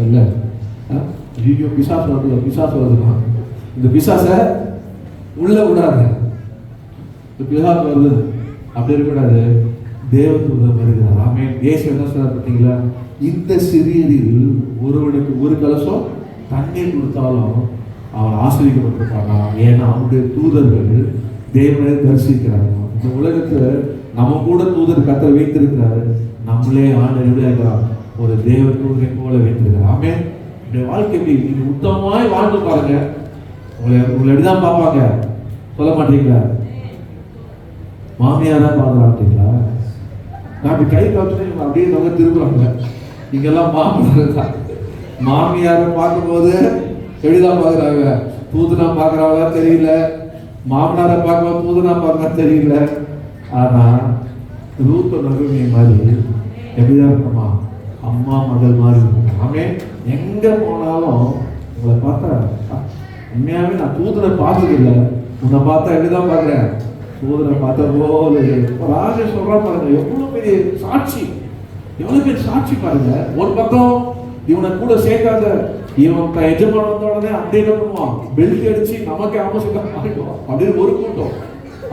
இல்லை. ஐயோ பிசாசு வருது, பிசாசு வருதுமா, இந்த பிசாசை உள்ள விடாது, இந்த பிசாசு வருது அப்படி இருக்கக்கூடாது. தேவதூதர் வருகிறார். ஆமென். இயேசு என்ன சொல்றாரு பார்த்தீங்களா, இந்த சிறியரில் ஒருவனுக்கு ஒரு கலசம் தண்ணீர் கொடுத்தாலும் அவன் ஆசிரியப்பட்டிருப்பானா, ஏன்னா அவனுடைய தூதர்கள் தேவனை தரிசிக்கிறாங்க. இந்த உலகத்துல நம்ம கூட தூதர் கர்த்தர் வைத்திருக்கிறாரு. நம்மளே ஆண்டவர் ஒரு தேவ தூதரை போல வைத்திருக்கிறார். ஆமென். இந்த வாழ்க்கை எப்படி நீங்க உத்தமமாய் வாழ்ந்து பாருங்க, உங்களை எப்படிதான் பார்ப்பாங்க சொல்ல மாட்டீங்களா? மாமியாரா பார்க்கலாட்டீங்களா? நான் இப்படி கை காட்டுறேன் அப்படியே நம்ம திரும்புறாங்க. இங்கெல்லாம் மாமியாரை பார்க்கும்போது எப்படிதான் பார்க்குறாங்க, தூதுனா பார்க்குறாங்க தெரியல, மாமனாரை பார்க்கும்போது தூதுனா பார்க்க தெரியல. ஆனா ரூத்த நகுமி மாதிரி எப்படிதான் இருக்குமா, அம்மா மகள் மாதிரி இருக்கும். ஆமே, எங்க போனாலும் உங்களை பார்த்தா உண்மையாவே நான் தூதனை பார்த்ததில்லை, உன்னை பார்த்தா எப்படிதான் பார்க்குறேன், தூதனை பார்த்த போது ராஜ சொல்றா பாருங்க, எவ்வளவு பெரிய சாட்சி, எவ்வளவு பெரிய சாட்சி பாருங்க. ஒரு பக்கம் இவனை கூட சேர்க்காத, இவன் எஜமான வந்த உடனே அப்படியே பண்ணுவான், பெல்ட் அடிச்சு நமக்கு அவசியம் மாறிடுவான் அப்படின்னு ஒரு கூட்டம்.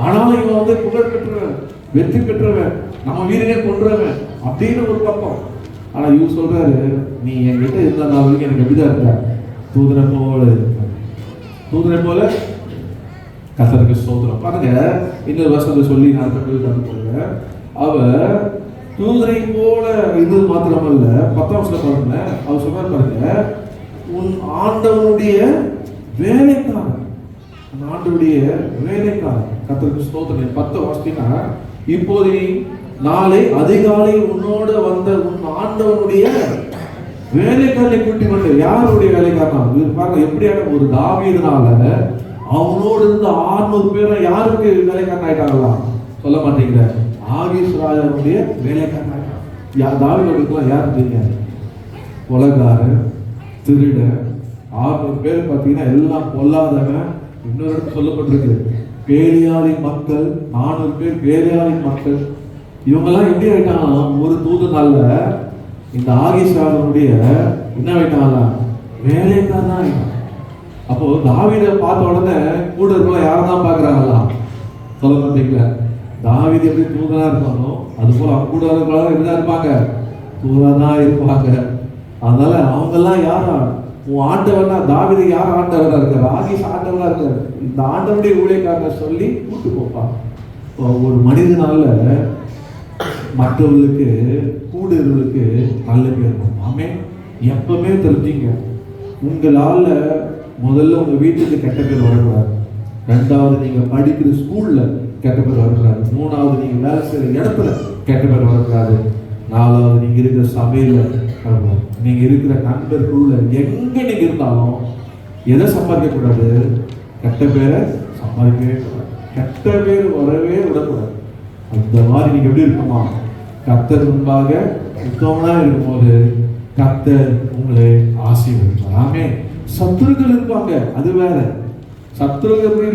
ஆனாலும் இவன் வந்து புகழ் பெற்றவன், வெற்றி பெற்றவன், நம்ம வீரனே கொன்றவன் அப்படின்னு ஒரு பக்கம். ஆனா இவர் சொல்றாரு, நீ என்கிட்ட இருந்த நாள் வரைக்கும் எனக்கு எப்படிதான் இருக்க, தூதனை போல இருக்க, தூதனை போல. கர்த்தருக்கு ஸ்தோத்திரம். பாருங்க, இன்னொரு வருஷத்தை சொல்லி நான் போங்க, அவ தூதரை போல இது மாத்திரமல்ல, 10ஆம் வசனம் பாருங்க, அவர் சொன்னார் பாருங்க, உன் ஆண்டவனுடைய வேலைக்காரன், உன் ஆண்டவனுடைய வேலைக்காரன். கர்த்தருக்கு ஸ்தோத்திரம். 10 வாசினா, இப்போது நாளை அதிகாலை உன்னோட வந்த உன் ஆண்டவனுடைய வேலைக்காரனை கூட்டி கொண்டு. யாருடைய வேலைக்காரன்? இது பாருங்க, எப்படியான ஒரு தாவீதுனால அவனோடு இருந்த 600 பேரை யாருக்கு வேலைக்காரன் ஆயிட்டாங்களா சொல்ல மாட்டீங்க, ஆகீஸ் ராஜாவுடைய வேலைக்காரன் ஆயிட்டான். தாவீதுக்குலாம் யார் தெரியுங்க, கொலைகாரன், திருட. 600 பேர் பார்த்தீங்கன்னா எல்லாம் பொல்லாதவன். இன்னொரு இடத்துல சொல்லப்பட்டிருக்கு, பேலியாளின் மக்கள், 400 பேர் பேலியாளின் மக்கள். இவங்கெல்லாம் எப்படி ஆயிட்டாங்கன்னா ஒரு தூதனால இந்த ஆகீஸ் ராஜாவுடைய என்ன ஆயிட்டாங்களா, வேலைக்காரன் ஆயிட்டான். அப்போ தாவீதை பார்த்த உடனே கூட இருக்கலாம் யாரதான் பாக்குறாங்களா சொல்ல மாட்டீங்களா? தாவீது எப்படி தூதனா இருப்பானோ அது போல அவங்க கூட இருக்கலாம் எப்படிதான் இருப்பாங்க, தூதனா இருப்பாங்க. அதனால அவங்க எல்லாம் யாரா, உன் ஆண்டவனா, தாவீது யார் ஆண்டவனா இருக்காரு, ஆகீஸ் ஆண்டவனா இருக்காரு. இந்த ஆண்டவனுடைய ஊழியக்காரனை சொல்லி கூட்டு போப்பா. ஒரு மனிதனால மற்றவர்களுக்கு கூட இருவர்களுக்கு நல்ல பேர் இருக்கும். ஆமே, எப்பவுமே தெரிஞ்சுங்க, உங்களால முதல்ல உங்க வீட்டுக்கு கெட்ட பேர் வரக்கூடாது, 2வது நீங்க படிக்கிற ஸ்கூல்ல கெட்ட பேர் வரக்கூடாது, 3வது நீங்க வேலை செய்யற இடத்துல கெட்ட பேர் வரக்கூடாது, 4வது நீங்க இருக்கிற சபையில வரக்கூடாது, நீங்க இருக்கிற நண்பர்களுள்ள எங்க நீங்க இருந்தாலும் எதை சம்பாதிக்க கூடாது, கெட்ட பேரை சம்பாதிக்கவே கூடாது, கெட்ட பேர் வரவே விடக்கூடாது. அந்த மாதிரி நீங்க எப்படி இருக்குமா, கர்த்தர் முன்பாக உத்தமனா இருக்கும்போது கர்த்தர் உங்களை ஆசீர்வதிப்பார். ஆமே. சத்துருக்கள் இருப்பாங்க, அது வேற. சத்துருங்க எப்படி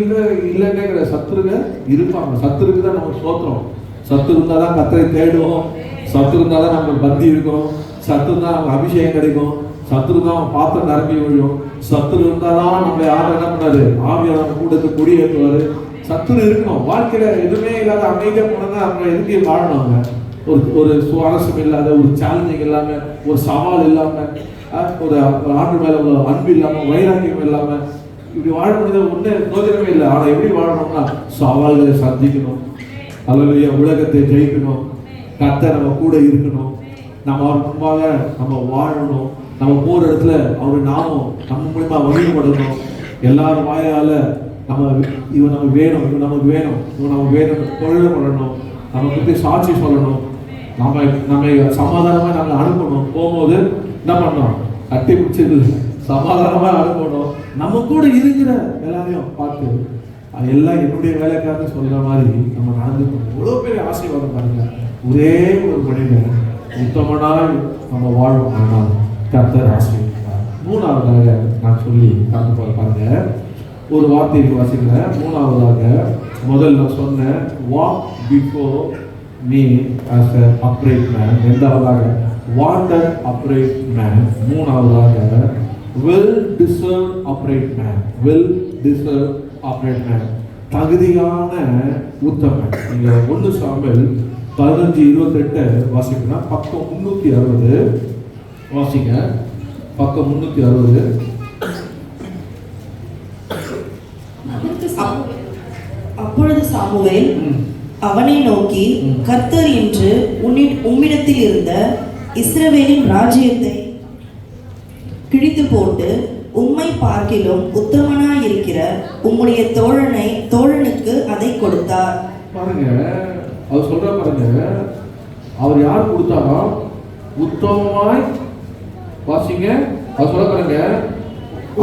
இல்லைங்கிற சத்துருங்க இருப்பாங்க. சத்துருக்கு தான் நம்ம சோத்திரம். சத்து இருந்தால் தான் கர்த்தரை தேடுவோம், சத்து இருந்தால் தான் நமக்கு பக்தி இருக்கும், சத்து இருந்தால் நமக்கு அபிஷேகம் கிடைக்கும், சத்து இருந்தால் நம்ம பாத்திரம் நிரம்பி விழும், சத்துரு இருந்தால் தான் நம்ம யாரும் என்ன பண்ணாரு, ஆவியான நம்ம கூட்டத்தை கொடியேற்றுவாரு. சத்துரு இருக்கணும். வாழ்க்கையில எதுவுமே இல்லாத அமைதியா போனா அவங்க எதுக்கு வாழணும், ஒரு சுவாரஸ்யம் இல்லாத, ஒரு சேலஞ்சிங் இல்லாம, ஒரு சவால் இல்லாம, ஒரு ஆண்டு மேல ஒரு அன்பு இல்லாம, வைராக்கியம் இல்லாம இப்படி வாழ முடியாத ஒண்ணு பிரயோஜனமே இல்லை. ஆனா எப்படி வாழணும்னா சவால்களை சந்திக்கணும், அல்லது உலகத்தை ஜெயிக்கணும், கர்த்தர் நம்ம கூட இருக்கணும், நம்ம அவர் முன்பாக நம்ம வாழணும், நம்ம போற இடத்துல அவரு நாமம் நம்ம மூலியமா வழிபடணும், எல்லாரும் வாயால நம்ம இவன் நமக்கு வேணும், இவன் நமக்கு வேணும், இவன் நமக்கு வேணும் தொழில் பண்ணணும், நம்ம பற்றி சாட்சி சொல்லணும், நம்ம சமாதானமாக நாங்கள் அனுப்பணும். போகும்போது என்ன பண்ணணும், கட்டி பிடிச்சது சமாதானமா அனுப்பணும். நம்ம கூட இருக்கிற எல்லாரையும் பார்த்து எல்லாம் என்னுடைய வேலைக்காரன்னு சொல்ற மாதிரி நம்ம நடந்துக்கணும். எவ்வளவு பெரிய ஆசீர்வாதம் பாருங்க. ஒரே ஒரு மனிதன் உத்தமனாய் நம்ம வாழும், ஆனால் கர்த்தர் ஆசீர்வதிப்பார். மூணாவதாக நான் சொல்லி கடந்து போற பாருங்க, ஒரு வார்த்தையை வாசிக்கிறேன். மூணாவதாக முதல்ல சொன்ன walk before me as a upright man. இரண்டாவதாக வாட் an upright man. மூணாவதாக will deserve upright man. will deserve upright man. தகுதியான உத்தமன். நீங்க 1 சாமுவேல் 15:28 வாசிக்கணும். பக்கம் 360 வாசிங்க. பக்கம் 360. அப்பொழுது சாமுவேல் அவனை நோக்கி, கர்த்தர் இன்று உம்மிடத்தில் இருந்த இஸ்ரவேலின் ராஜ்யத்தை கிழித்து போட்டு உம்மை பார்க்கிலும் உத்தமனாயிருக்கிற உம்முடைய தோழனுக்கு அதை கொடுத்தார். பாருங்க, அவர் சொல்ற பாருங்க, அவர் யார் கொடுத்தாரா? உத்தமமாய் வாசிங்க. அவர் சொல்ற பாருங்க,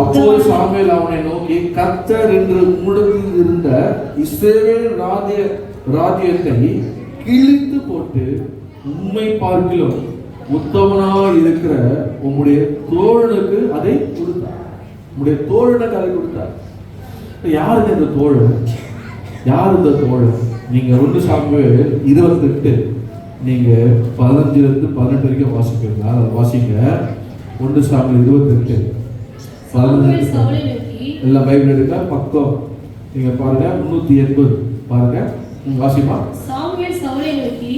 அப்போது சாமுவேல் அவனை நோக்கி, கர்த்தர் என்று உம்மிடத்தில் இருந்த இஸ்ரவேல் ராஜ்யத்தை கிழித்து போட்டு உம்மை பார்க்கிலும் உத்தமனாக இருக்கிற உம்முடைய தோழனுக்கு அதை கொடுத்தார். உம்முடைய தோழனுக்கு அதை கொடுத்தார். யாருக்கு இந்த தோழன்? யார் இந்த தோழன்? நீங்க 2 சாமுவேல் 28 நீங்க 15 18 வரைக்கும் வாசிப்பீங்க. அதை வாசிங்க. 1 சாமுவேல் 28 எல்லாம் பைபிள் எடுக்க பக்கம் நீங்க பாருங்க 380 பாருங்க. வாசிமா. சாமுவேல் சவுலை நோக்கி,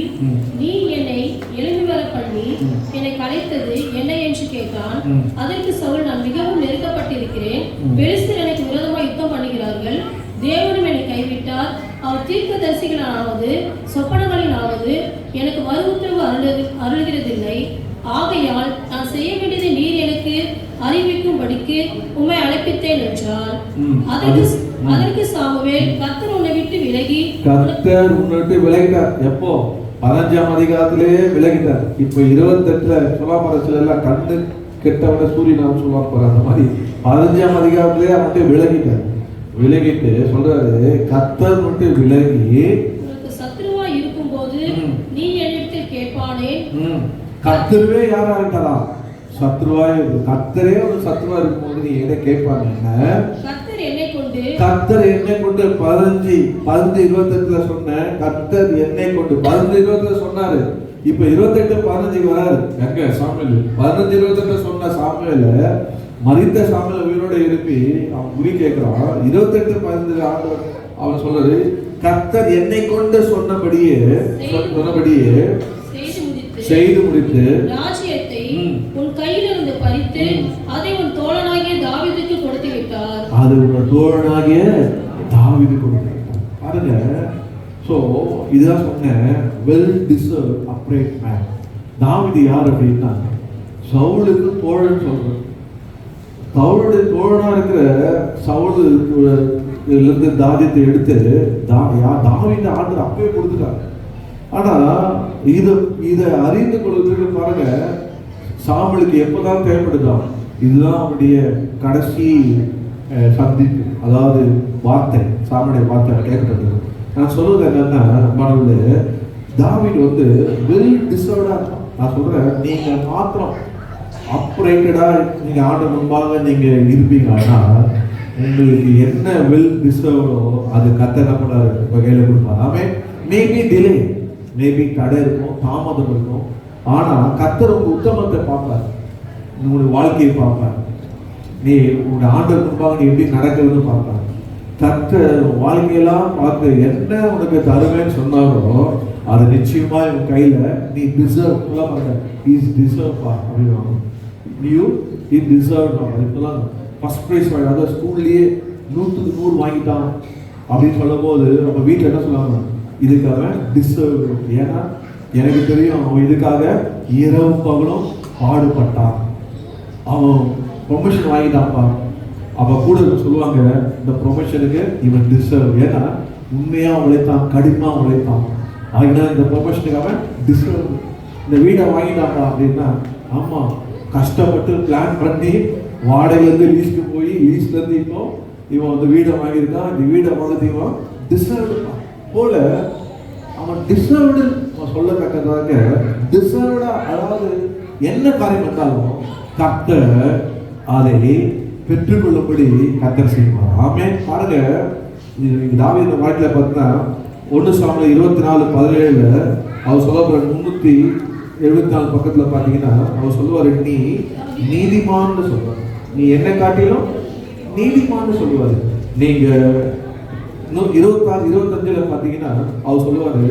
நீ என்னை எழும்பி வர பண்ணி என்னை கலைத்தது என்ன என்று கேட்டான். அதற்கு சவுல், நான் மிகவும் நெருக்கப்பட்டிருக்கிறேன். பெலிஸ்தர் எனக்கு விரோதமாக யுத்தம் பண்ணுகிறார்கள். தேவனும் என்னை கைவிட்டார். அவர் தீர்க்கதரிசிகளாவது சொப்பனங்களிலாவது எனக்கு மறு உத்தரவு அருளுகிறதில்லை. ஆகையால் நான் செய்ய வேண்டியதை நீர் எனக்கு அறிவிக்கும்படிக்கு உம்மை அழைப்பித்தேன் என்றார். அதற்கு சாமுவேல், கர்த்தர் உன்னை விட்டு விலகி. கர்த்தர் உன்னை விட்டு விலகிட்டார். எப்போ? 15ஆம் அதிகாரத்திலேயே விலகிட்டார். இப்போ 28ல சொல்லாமரத்துல எல்லாம் கண்ணு கெட்டவன சூரியனாம் சொல்ல போற அந்த மாதிரி 15ஆம் அதிகாரத்திலேயே அவன்கிட்ட விலகிட்டார். விலகிட்டு சொல்றாரு, கர்த்தர் விட்டு விலகி உனக்கு சத்துருவா இருக்கும் போது நீ என்னிடத்தில் கேட்பானே. கர்த்தரே யாரா இருக்கலாம்? சத்ருவாய். கர்த்தரே ஒரு சத்ருவா இருக்கும்போது நீ எதை கேட்பாங்க? கர்த்தர் என்னை கொண்டு 15:28 சொன்ன கர்த்தர் என்னை கொண்டு 15:28 சொன்னாரு. இப்ப 28:15 வராரு. எங்க சாமுவேல் 15:28 சொன்ன சாமுவேல மரித்த சாமுவேல் உயிரோட எழுப்பி அவன் குறி கேட்கிறான். 28:15 ஆண்டவர் அவன் சொல்றாரு, கர்த்தர் என்னை கொண்டு சொன்னபடியே செய்து முடித்து ராஜ்யத்தை உன் கையிலிருந்து பறித்து அதை உன் தோழனாகிய தாவீதுக்கு கொடுத்து விட்டார். அது உன் தோழனாகிய தாவீது கொடுத்து விட்டார். பாருங்க. சோ இதுதான் சொன்னேன், வெல் டிசர்வ் அப்ரைட் மேன். தாவீது யார் அப்படின்னா சவுலுக்கு தோழன் சொல்றேன். சவுளுடைய தோழனா இருக்கிற சவுல் இருந்து தாவீதை எடுத்து தாவீது ஆண்டவர் அப்பவே கொடுத்துட்டார். ஆனா இதை அறிந்து கொள்வதற்கு பாருங்க, சாமுவேலுக்கு எப்பதான் தேவைப்படுதான்? இதுதான் அவருடைய கடைசி சந்திப்பு, அதாவது வார்த்தை, சாமுடைய வார்த்தை கேட்கறது. நான் சொல்றது என்னன்னா, மனவுல தாவீது வெல் டிசர்வ்டா இருக்கும். நான் சொல்றேன், நீங்க மாத்திரம் அப்ரைட்டடா நீங்க ஆண்டு முன்பாக நீங்க இருப்பீங்கன்னா உங்களுக்கு என்ன வெல் டிசர்வ்டோ அது கத்தனப்படாது கையில கொடுப்பாங்க. ஆமென். மேபி டிலே, மேபி தடை இருக்கும், தாமதம் இருக்கும். ஆனா கர்த்தர் உங்க உத்தமத்தை பார்ப்பார், உங்களுடைய வாழ்க்கையை பார்ப்பார். நீ உங்களுடைய ஆண்டவர் முன்பாக நீ எப்படி நடக்கிறதுன்னு பார்ப்பார். கர்த்தர் வாழ்க்கையெல்லாம் பார்த்து என்ன உனக்கு தருவேன்னு சொன்னாரோ அது நிச்சயமா உன் கையில நீ டிசர்வ் சொல்ல மாட்டேன். இஸ் டிசர்வ் அப்படின்னு நீ டிசர்வ். இப்பெல்லாம் ஃபர்ஸ்ட் ப்ரைஸ் அதாவது ஸ்கூல்லேயே 100க்கு 100 வாங்கிட்டான் அப்படின்னு சொல்லும் போது நம்ம வீட்டில் என்ன சொல்லுவாங்க, இதுக்காக டிசர்வ். ஏன்னா எனக்கு தெரியும் அவன் இதுக்காக இரவு பகலும் பாடுபட்டான், அவன் ப்ரொமோஷன் வாங்கிட்டான்ப்பா. அப்போ கூட சொல்லுவாங்க, இந்த ப்ரொமோஷனுக்கு இவன் டிசர்வ். ஏன்னா உண்மையாக உழைத்தான், கடினமாக உழைத்தான். அதனால இந்த ப்ரொமோஷனுக்கு அவன் டிசர்வ். இந்த வீடை வாங்கிட்டான்ப்பா அப்படின்னா, ஆமாம் கஷ்டப்பட்டு பிளான் பண்ணி வாடகைலேருந்து லீஸ்க்கு போய் லீஸ்லேருந்து இப்போ இவன் வந்து வீடை வாங்கியிருக்கான். இந்த வீடை வாங்கி இவன் டிசர்வ்டு போல அவன் டிசர்வ்டு சொல்லத்தக்கதாக டிசர்வ்டா, அதாவது என்ன காரியம் இருந்தாலும் கர்த்தர் அதை பெற்றுக்கொள்ளும்படி கர்த்தர் செய்வார். ஆமென். பாருங்க, தாவீது வாழ்க்கையில பார்த்தீங்கன்னா 1 சாமுவேல் 24:17 அவர் சொல்லுவார். 374 பக்கத்துல பார்த்தீங்கன்னா அவர் சொல்லுவார், நீ நீதிமான்னு சொல்லுவார். நீ என்ன காட்டிலும் நீதிமான்னு சொல்லுவாரு. நீங்க 26-25 பார்த்தீங்கன்னா அவர் சொல்லுவாரு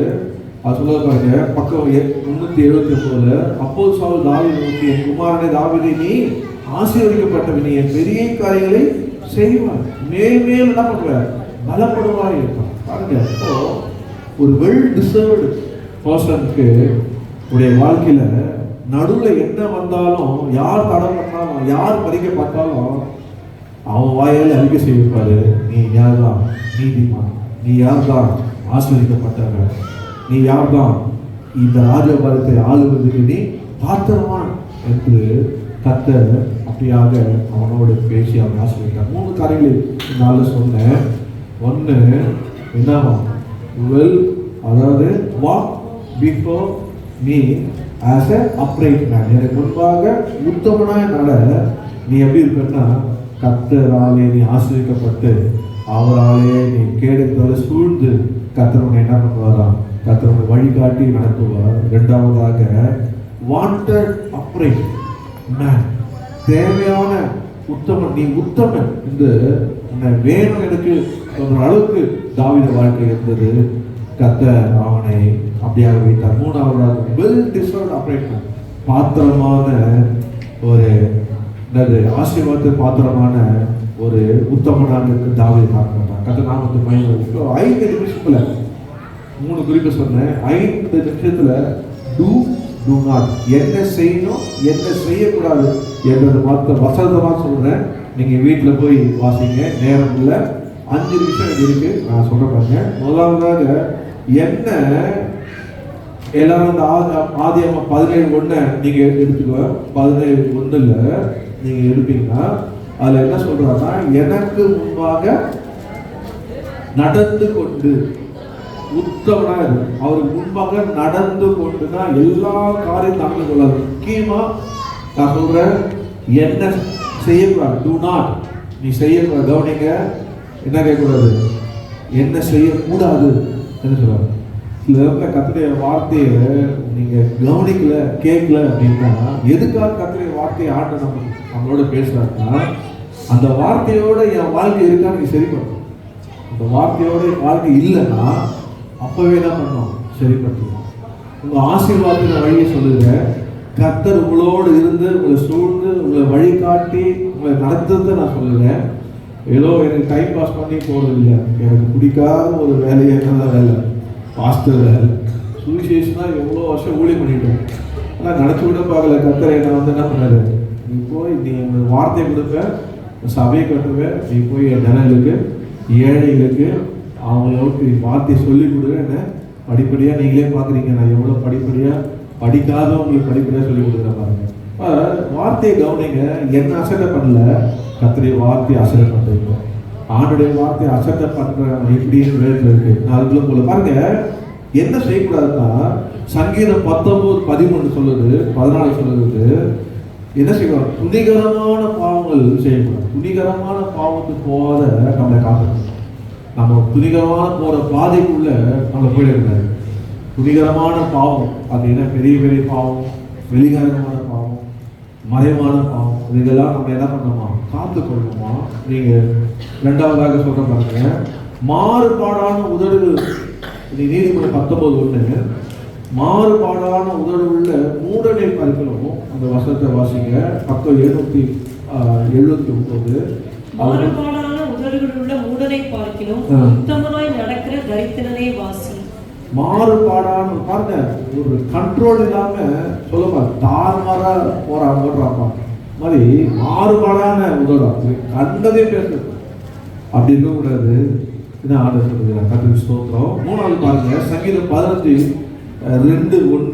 பாருங்க, பக்கம் 379 அப்போது சவுல் தாவீதை நோக்கி, என் குமாரனே தாவீதே, நீ ஆசீர்வதிக்கப்பட்டவன், நீ என் பெரிய காரியங்களை செய்வார், மேல் மேல் என்ன பண்ணுவார், பலப்படுவாய் இருப்பார். பாருங்க, இப்போ ஒரு வெல் டிசர்வ்டு பர்சனுக்கு உடைய வாழ்க்கையில நடுவில் என்ன வந்தாலும், யார் தடை பண்ணாலும், யார் பறிக்க பார்த்தாலும் அவன் வாயால் அறிக்கை செய்வாரு, நீ யார் தான் நீதிமான், நீ யார் தான் ஆசீர்வதிக்கப்பட்டவன், நீ யார் தான் இந்த ராஜபாரத்தை ஆளுவதற்கு நீ பாத்திரமான் என்று கர்த்தர் அப்படியாக அவனோடு பேசி அவன் ஆசீர்வதித்தார். 3 காரியங்கள் என்னால் சொன்னேன். ஒன்று என்னவா, வெல், அதாவது walk before me as a upright man, எனக்கு முன்பாக உத்தமனாய் நட. நீ எப்படி இருப்பேன்னா, கர்த்தராலே நீ ஆசீர்வதிக்கப்பட்டு அவராலே நீ கேடுகளை சூழ்ந்து கர்த்தருடைய என்ன பண்ணுவாராம், கர்த்தருடைய வழிகாட்டி நடத்துவார். 2வதாக வாண்டட் அப்ரைட் மேன், தேவையான உத்தமன், நீ உத்தமன் என்று வேணும் எனக்கு ஒரு அளவுக்கு தாவீது வாழ்க்கை இருந்தது. கர்த்தர் அவனை அப்படியாக வைத்தார். 3வது வெல் டிசர்வ்டு அப்ரைட் மேன், பாத்திரமான ஒரு ஆசீர்வாதத்தை பாத்திரமான ஒரு உத்தமனாக தாவீதை பார்க்கிறார். கர்த்தர் நாமத்தை மகிமைப்படுத்தும். 5 நிமிஷத்துல 3 குறிப்பு சொன்னேன். 5 நிமிஷத்துல டூ நாட், என்ன செய்யணும் என்ன செய்யக்கூடாது என்றது மாத்திர வசதமா சொல்றேன். நீங்க வீட்டுல போய் வாசிங்க, நேரம் இல்லை, 5 நிமிஷம் இருக்கு, நான் சொல்ற பாருங்க. முதலாவதாக என்ன, எல்லாரும் ஆதியாகமம் 17:1 நீங்க எடுத்துக்கோ. 17:1 நீங்க எடுப்பீங்கன்னா அதுல என்ன சொல்றாங்கன்னா, எனக்கு முன்பாக நடந்து கொண்டு உத்தமனா இருக்கும். அவருக்கு முன்பாக நடந்து கொண்டுனா எல்லா காரியம் நடந்து கொள்ளாது. முக்கியமா நான் சொல்றேன், என்ன செய்யக்கூடாது, டூ நாட், நீ செய்யக்கூடாது. கவனிங்க, என்ன கேட்கக்கூடாது, என்ன செய்யக்கூடாது என்ன சொல்றாரு. சில இடத்துல கர்த்தருடைய வார்த்தையை நீங்க கவனிக்கல, கேட்கல அப்படின்னா, எதுக்காக கர்த்தருடைய வார்த்தையை ஆண்டு நம்மளோட பேசுறாருன்னா, அந்த வார்த்தையோட என் வாழ்க்கை இருக்கான்னு நீ சரி பண்ணணும். அந்த வார்த்தையோட வாழ்க்கை இல்லைன்னா அப்பவே என்ன பண்ணணும், சரிப்படுத்தணும். உங்க ஆசீர்வாதத்தின் வழியை சொல்லுங்க. கர்த்தர் உங்களோடு இருந்து உங்களை சூழ்ந்து உங்களை வழிகாட்டி உங்களை நடத்துறதை நான் சொல்லுவேன். ஏதோ எனக்கு டைம் பாஸ் பண்ணி போறது இல்லை, எனக்கு பிடிக்காத ஒரு வேலையை வேலை, பாஸ்டர் வேலை, சுவிசேஷனா எவ்வளோ வருஷம் ஊழியம் பண்ணிட்டோம், ஆனால் நடத்தி விட பார்க்கல. கர்த்தர் என்னை வந்து என்ன பண்ணாரு, நீ போய் நீ வார்த்தை கொடுப்பேன், சபையை கட்டுவேன், நீ போய் என் ஜனங்களுக்கு ஏழைகளுக்கு அவங்களுக்கு வார்த்தை சொல்லி கொடுங்க. படிப்படியாக நீங்களே பார்க்குறீங்க நான் எவ்வளோ படிப்படியாக படிக்காதவங்களுக்கு படிப்படியாக சொல்லி கொடுக்குறேன் பாருங்க. வார்த்தையை கவனிங்க. என்ன அசட்டை பண்ணல, கர்த்தருடைய வார்த்தையை அசட்டை பண்ணுறீங்க. ஆண்டுடைய வார்த்தையை அசட்டை பண்ணுற எப்படின்னு வேலையில் இருக்கு. நான் அதுக்குள்ள போல பாருங்க, என்ன செய்யக்கூடாதுன்னா, சங்கீதம் 19:13 சொல்லுது, 14 சொல்லுது, என்ன செய்யக்கூடாது, துணிகரமான பாவங்கள் செய்யக்கூடாது. துணிகரமான பாவத்துக்கு போகாத நம்மளை காக்கணும். நம்ம துணிகரமான போற பாதைக்குள்ள நம்மளை போயிடக்கூடாது. துணிகரமான பாவம் அப்படின்னா பெரிய பெரிய பாவம், வெளிகாரமான பாவம், மறைவான பாவம், இதெல்லாம் நம்ம என்ன பண்ணணுமா, காத்துக்கொள்ளணுமா. நீங்க 2வதாக சொல்ற பாருங்க, மாறுபாடான உதடுகள். நீதிமன்றம் 19:1 மாறுபாடான உதடுள்ள மூடனை பார்க்கணும். அந்த வசனத்தை வாசிங்க. 779 மாறுபாடான உதடுகளுள்ள மூடனை பார்க்கிலும் உத்தமனாய் நடக்கிற தரித்திரனை வாசி. மாறுபாடான பாருங்க, ஒரு கண்ட்ரோல் இல்லாம சொல்லுமா, தார்மாரா ஓடுறாப்பா மாதிரி மாறுபாடான உதடா கண்டதே பேசுறது அப்படி இருக்க கூடாது. இதான் ஆர்டர் சொல்லுங்க. கர்த்தருக்கு ஸ்தோத்திரம். 3வது பாருங்க, சங்கீதம் 15:2-1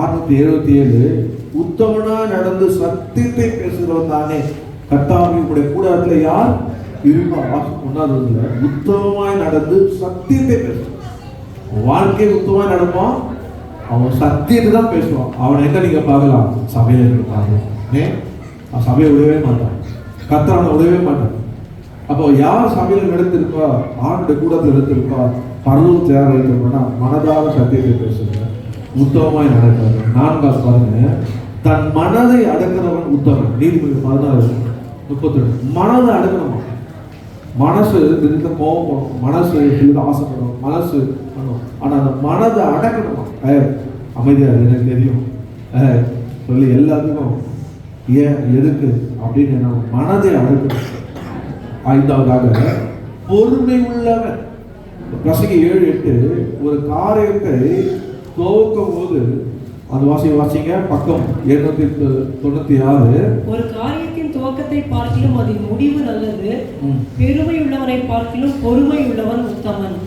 677 உத்தமனா நடந்து சத்தியத்தை பேசுகிறவன் தானே கர்த்தாவினுடைய கூடாரத்துல யார் இருப்பா? ஒன்னாவதுல உத்தமமாய் நடந்து சத்தியத்தை பேசுவான். வாழ்க்கை உத்தமமாய் நடப்பான், அவன் சத்தியத்தை தான் பேசுவான். அவன் எங்க நீங்க பார்க்கலாம்? சபையில நீங்க பார்க்கலாம். சபையை விடவே மாட்டான், கர்த்தர் அவனை விடவே மாட்டான். அப்போ யார் சபையில நடத்திருப்பா? ஆண்டுடைய கூடத்தில் எடுத்திருப்பா, பரலோகத்தில் யார் எடுத்திருப்பான்னா மனதாக சத்தியத்தை பேசுங்க, உத்தமமாய் நடக்கிறாங்க. 4 பாருங்க, தன் மனதை அடக்கிறவன் உத்தமன். நீதிமொழி 16:32. மனதை அடக்கணுமா? மனசு திடீர்னு கோவப்படும், மனசு திடீர்னு ஆசைப்படும், மனசு பண்ணும். ஆனா அந்த மனதை அடக்கணுமா? அமைதியா எனக்கு தெரியும் சொல்லி எல்லாத்துக்கும் ஏன் எதுக்கு அப்படின்னு நம்ம மனதை அடக்கணும். 5வதாக பொறுமை உள்ளவன். பிரசங்கி 7:8 ஒரு காரியத்தை துவக்கும் போது அது வாசிங்க பக்கம் 796. ஒரு காரியத்தின் துவக்கத்தை பார்க்கிலும் அதன் முடிவு நல்லது, பெருமை உள்ளவனை பார்க்கிலும் பொறுமை உள்ளவன் உத்தமன்.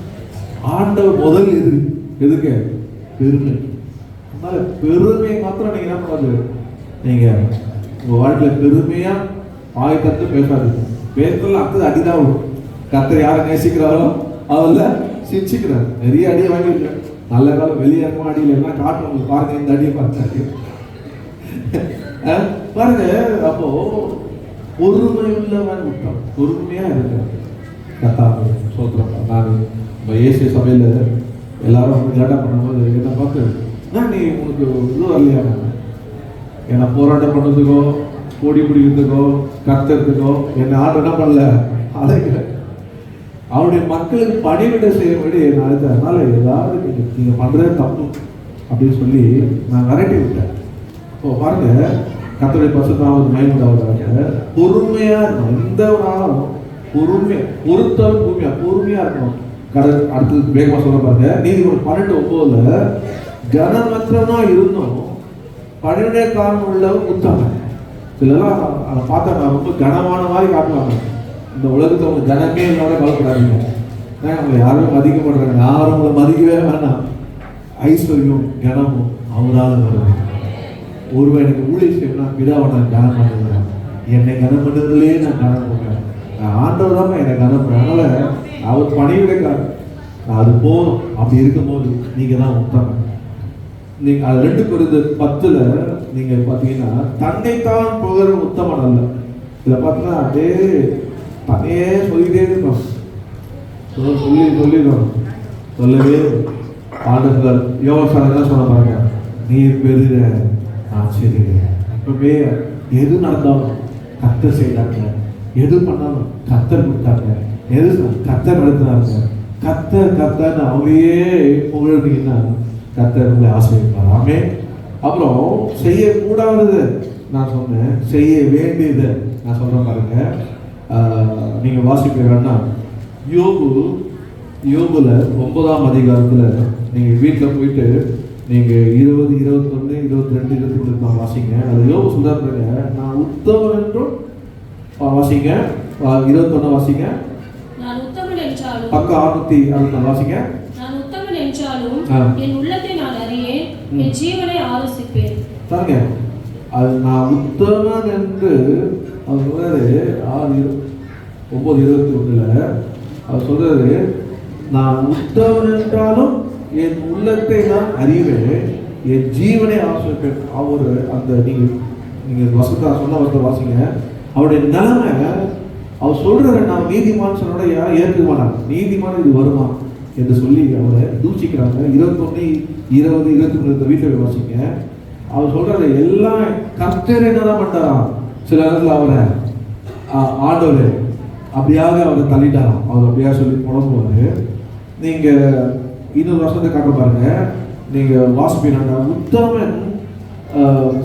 ஆண்டவர் முதல் எதுக்கு? பெருமை. அதனால பெருமை மாத்திரம் நீங்க என்ன பண்ணாது, நீங்க உங்க வாழ்க்கையில பெருமையா ஆயத்தத்து பேசாதீங்க. பேசல அடுத்தது அடிதான் வரும். கர்த்தர் யாரை நேசிக்கிறாரோ அவர்ல சிரிச்சுக்கிறார். நிறைய அடியை வாங்கியிருக்காரு. நல்ல காலம் வெளியே இருக்கும் அடியில் எல்லாம் காட்டுறவங்க பாருங்க, இந்த அடியை பார்த்தாரு பாருங்க. அப்போ பொறுமை உள்ளவன் விட்டோம், பொறுமையா இருக்கிறார். கர்த்தாவே சோத்திரம். நான் ஏசிய சபையில எல்லாரும் லேட்டா பண்ணும்போது என்ன பார்த்து நீ உனக்கு இது வரலையா, என்னை போராட்டம் பண்ணதுக்கோ கோடி பிடிக்கிறதுக்கோ கத்துறதுக்கோ என்னை ஆர்டர் என்ன பண்ணல, அழைக்கல. அவருடைய மக்களுக்கு பணிவிட செய்ய வேண்டிய என்ன அழைத்த. அதனால ஏதாவது நீங்க பண்றதே தப்பு அப்படின்னு சொல்லி நான் விரட்டி விட்டேன். இப்போ பாருங்க, கர்த்தருடைய பரிசுத்தமாவது மகிமையுண்டாவதாக பொறுமையா இருக்கணும். எந்த ஒரு ஆளும் பொறுமையா, பொறுத்தவரை பொறுமையா இருக்கணும். அடுத்தது வேகமா சொல்ல பாருங்க. நீதிமன்றம் 12:9 கனமற்றவனா இருந்தோம் பணிவிடைக்காரன் உள்ளவன் உத்தமன். இதெல்லாம் அதை பார்த்தா நான் ரொம்ப கனமான மாதிரி காட்டுவாங்க. இந்த உலகத்தை அவங்க கனமே இல்லாத கலப்படாதீங்க. அவங்க யாருமே மதிக்க மாட்டாங்க, யாரும் உங்களை மதிக்கவே வேணாம். ஐஸ்வர்யம் கனமும் அவரால் வருது. ஒருவன் எனக்கு ஊழியர் செய்யணும், பிதாவை நான் கனம் பண்ணுறேன், என்னை கனம் பண்ணுறதுலேயே நான் கனம் பண்ணுறேன். நான் ஆண்டவர் தான் என்னை கனம் பண்ணுறேன். அதனால அவர் பணிவிடைக்காரர், அது போதும். அப்படி இருக்கும்போது நீங்க தான் உத்தமன். நீங்க 2 Corinthians 10 நீங்க பாத்தீங்கன்னா தன்னைத்தான் புகழ உத்தமன் அல்ல. இதை பார்த்தீங்கன்னா அப்படியே தன்னையே சொல்லிட்டே இருக்கணும், சொல்லிடணும், சொல்லவே ஆண்டவர் யோகசாலை என்ன சொன்ன பாருங்க, நீர் பெருக நான் சிறுக. இப்பவே எது நடந்தாலும் கர்த்தர் செய்தாங்க, எது பண்ணாலும் கர்த்தர் கொடுத்தாங்க, எது கர்த்தர் நடத்தினாங்க, கர்த்தர் அவரையே புகழ்ந்தீங்கன்னா கர்த்தர் உங்களை ஆசீர்வதிப்பார். ஆமென். அப்புறம் செய்யக்கூடாதது நான் சொன்னேன், செய்ய வேண்டியது நான் சொல்றேன் பாருங்க. நீங்க வாசிப்பீங்கன்னா யோபுல 9ஆம் அதிகாரத்துல நீங்க வீட்டில் போயிட்டு நீங்க 20, 21, 22, 23 வாசிங்க. அது யோபு சொல்றாங்க, நான் உத்தமன் என்றும் வாசிங்க. 21 வாசிங்க. நான் உத்தமன் என்றாலும் பக்கம் 660 வாசிங்க. நான் உத்தமன் என்றாலும் என் உள்ளத்தை நான் அறியேன், என் ஜீவனை ஆலோசிப்பேன். பாருங்க, அது நான் உத்தமன் என்று அவர் சொல்றாரு. 9:21 அவர் சொல்றாரு, நான் உத்தமன் என்றாலும் என் உள்ளத்தை நான் அறிவேன், என் ஜீவனை ஆலோசிப்பேன். அவர் அந்த நீங்க வசந்தா சொன்ன வசந்த வாசிங்க. அவருடைய நிலைமை அவர் சொல்றாரு, நான் நீதிமான் சொன்னோட யாரும் ஏற்றுக்க மாட்டாங்க. நீதிமான இது வருமா என்று சொல்லி அவரை தூசிக்கிறாங்க. 21, 20, 23 வீட்டில் வாசிங்க. அவர் சொல்றாரு, எல்லாம் கர்த்தர் என்னதான் பண்றாராம். சில நேரத்தில் அவரை ஆண்டவர் அப்படியாக அவரை தள்ளிட்டாராம். அவர் அப்படியா சொல்லி புலம்புவாரு. நீங்க இன்னொரு வருஷத்தை காட்ட பாருங்க. நீங்க வாசிப்பீங்க, உத்தமன்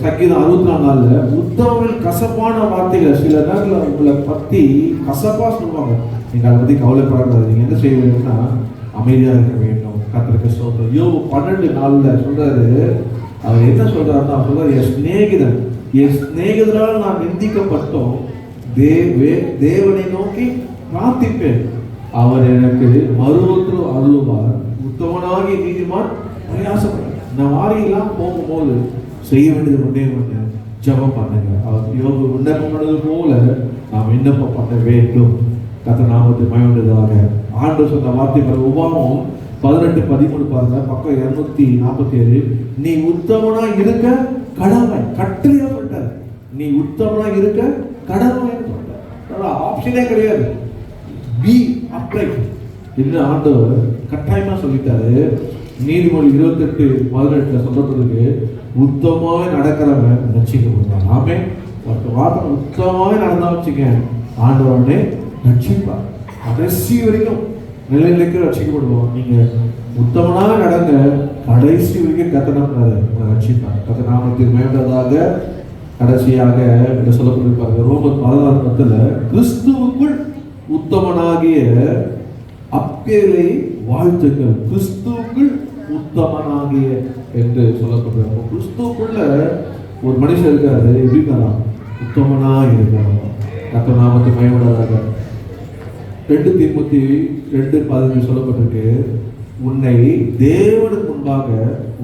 சங்கீதம் 64 உத்தமன் கசப்பான வார்த்தைகள் சில நேரத்தில் உங்களை பத்தி கசப்பா சொல்லுவாங்க. நீங்க அதை பத்தி கவலைப்படாது. நீங்க என்ன செய்ய வேண்டும்னா அமைதியா இருக்க வேண்டும். கர்த்தருக்கு ஸ்தோத்திரம். யோபு 12:4 சொல்றாரு. அவர் என்ன சொல்றாருன்னா, அவர் சொல்றாரு, என் சிநேகிதரால் நான் நிந்திக்கப்பட்டோம், தேவனை நோக்கி பிரார்த்திப்பேன், அவர் எனக்கு மறுபுறம் அருளுவார், உத்தமனாகி நீதிமான் பிரயாசப்படுறேன். இந்த மாதிரிலாம் போகும்போது செய்ய வேண்டியது ஒன்றே ஒன்று, ஜெபம் பண்ணுங்க. அவர் யோபு விண்ணப்பம் பண்ணது போல நாம் விண்ணப்பம் பண்ண வேண்டும். கர்த்தர் நாமத்தை மகிமையுள்ளதாக. ஆண்டவர் சொன்ன வார்த்தை பாருங்க, உபாகமம் 18:13 பாருங்க, பக்கம் 247. நீ உத்தமனா இருக்க கடமை, கட்டளையா சொல்லிட்டார். நீ உத்தமனா இருக்க கடமை சொல்லிட்டார். ஆப்ஷனே கிடையாது. பி அப்ரைட் என்று ஆண்டவர் கட்டாயமா சொல்லிட்டாரு. நீதிமொழி 28:18 சொல்லப்படுது, உத்தமாய் நடக்கிறவன் ரட்சிக்கப்படுவான். ஆமே, ஒரு வார்த்தை உத்தமாய் நடந்தா வச்சுக்க, ஆண்டவனே ரட்சிப்பார். கடைசி வரைக்கும் நிலைநிலைக்கு ரட்சிக்கப்படுவோம். நீங்க உத்தமனா நடங்க, கடைசி வரைக்கும் கத்தனாரு ரட்சிப்பார். கத்தநாமத்தில் மேம்பதாக. கடைசியாக என்று சொல்லப்பட்டிருப்பாங்க ரோமர் 16:10, கிறிஸ்துவுக்குள் உத்தமனாகிய அப்பேலை வாழ்த்துக்கள். கிறிஸ்துவுக்குள் உத்தமனாகிய என்று சொல்லப்படுறாங்க. கிறிஸ்துவுக்குள்ள ஒரு மனுஷன் இருக்காரு, எப்படி இருக்கலாம்? உத்தமனா இருக்கிறாங்க. கர்த்தர் நாமத்தை மகிமையுள்ளதாக. 2 தீமோத்தேயு 2:15 சொல்லப்பட்டிருக்கு, உன்னை தேவனுக்கு முன்பாக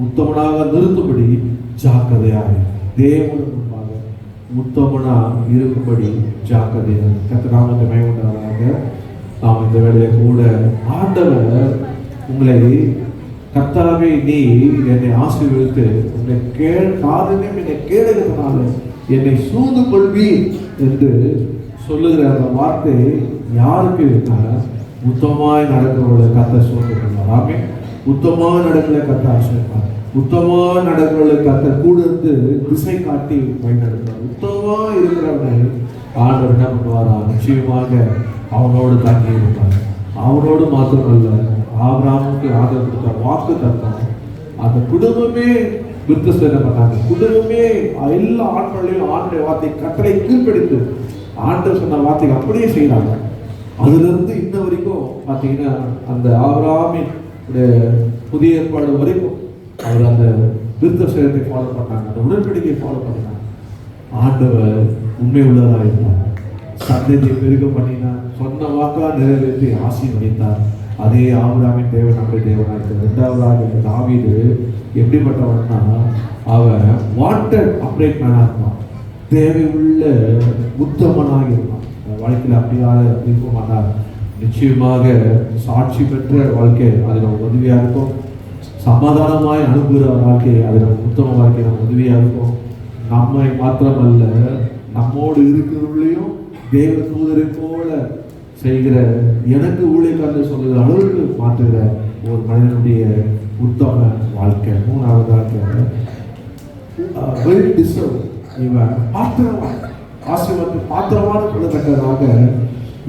உத்தமனாக நிறுத்தும்படி ஜாக்கிரதையாக. தேவனுக்கு முன்பாக உத்தமனா இருக்கும்படி ஜாக்கிரதையாக. கர்த்தர் நாமத்தை மகிமையுள்ளதாக. நாம் இந்த வேளையில கூட ஆண்டவர் உங்களை, கர்த்தாவே நீ என்னை ஆசீர்வதித்து உன்னை காதுமே என்னை கேளுகிறதுனால என்னை சூழ்ந்து கொள்வி என்று சொல்லுகிற அந்த வார்த்தை யாருக்கு? உத்தமாய் நடக்கிறவர்களை கர்த்தர் சூழ்ந்து கொள்வார். ஆமே, உத்தமாய் நடக்கிற கர்த்தர் ஆசீர்வதிப்பார். உத்தமாய் நடக்கிறவர்களை கர்த்தர் கூட இருந்து திசை காட்டி வழிநடத்துவார். உத்தமாய் இருக்கிறவனை ஆண்டவர் என்ன பண்ணுவாரா? நிச்சயமாக அவனோடு தாங்கி இருப்பார். அவனோடு மாத்திரமல்ல, ஆபிரகாமுக்கு ஆதரவு கொடுத்தார், வாக்கு தந்தார். அந்த குடும்பமே விருத்தசேதனை பண்ணாங்க. குடும்பமே எல்லா ஆட்களையும் ஆண்டுடைய வார்த்தை கட்டளை கீழ்ப்படுத்து ஆண்டவர் சொன்ன வார்த்தைக்கு அப்படியே செய்யறாங்க. அதுல இருந்து இன்ன வரைக்கும் பார்த்தீங்கன்னா அந்த ஆபிரகாமின் புதிய ஏற்பாடு வரைக்கும் அவர் அந்த விருத்தசேதத்தை ஃபாலோ பண்ணாங்க, அந்த உடன்படிக்கையை ஃபாலோ பண்ணாங்க. ஆண்டவர் உண்மை உள்ளதாக இருந்தார். சந்ததியை பெருக பண்ணினார். சொன்ன வாக்கா நிறைவேற்றி ஆசீர்வதித்தார். அதே ஆபிரகாமின் தேவன் நம்முடைய தேவனாக இருக்கிறார். 2வதாக தாவீது எப்படிப்பட்டவன்னா, அவன் வாண்டட் அப்ரேட் மேனாக இருந்தான். தேவை உள்ள உத்தமனாக இருந்தான். வாழ்க்கையில் அப்படியாக இருக்க மாட்டார். நிச்சயமாக சாட்சி பெற்ற வாழ்க்கை அது நம்ம உதவியாக இருக்கும். சமாதானமாய் அனுப்புகிற வாழ்க்கை அது நம்ம உத்தம வாழ்க்கை நம்ம உதவியாக இருக்கும். நம்மை மாத்திரமல்ல, நம்மோடு இருக்கிறவர்களையும் தேவ தூதரை போல செய்கிற, எனக்கு ஊழியக்காரர் சொல்லுகிற அளவுக்கு மாற்றுகிற ஒரு மனிதனுடைய உத்தம வாழ்க்கை. 3வதாக வெல் டிசர்வ், இவன் பாத்திரவான், ஆசீர்வாதத்தை பாத்திரமான சொல்லத்தக்கதாக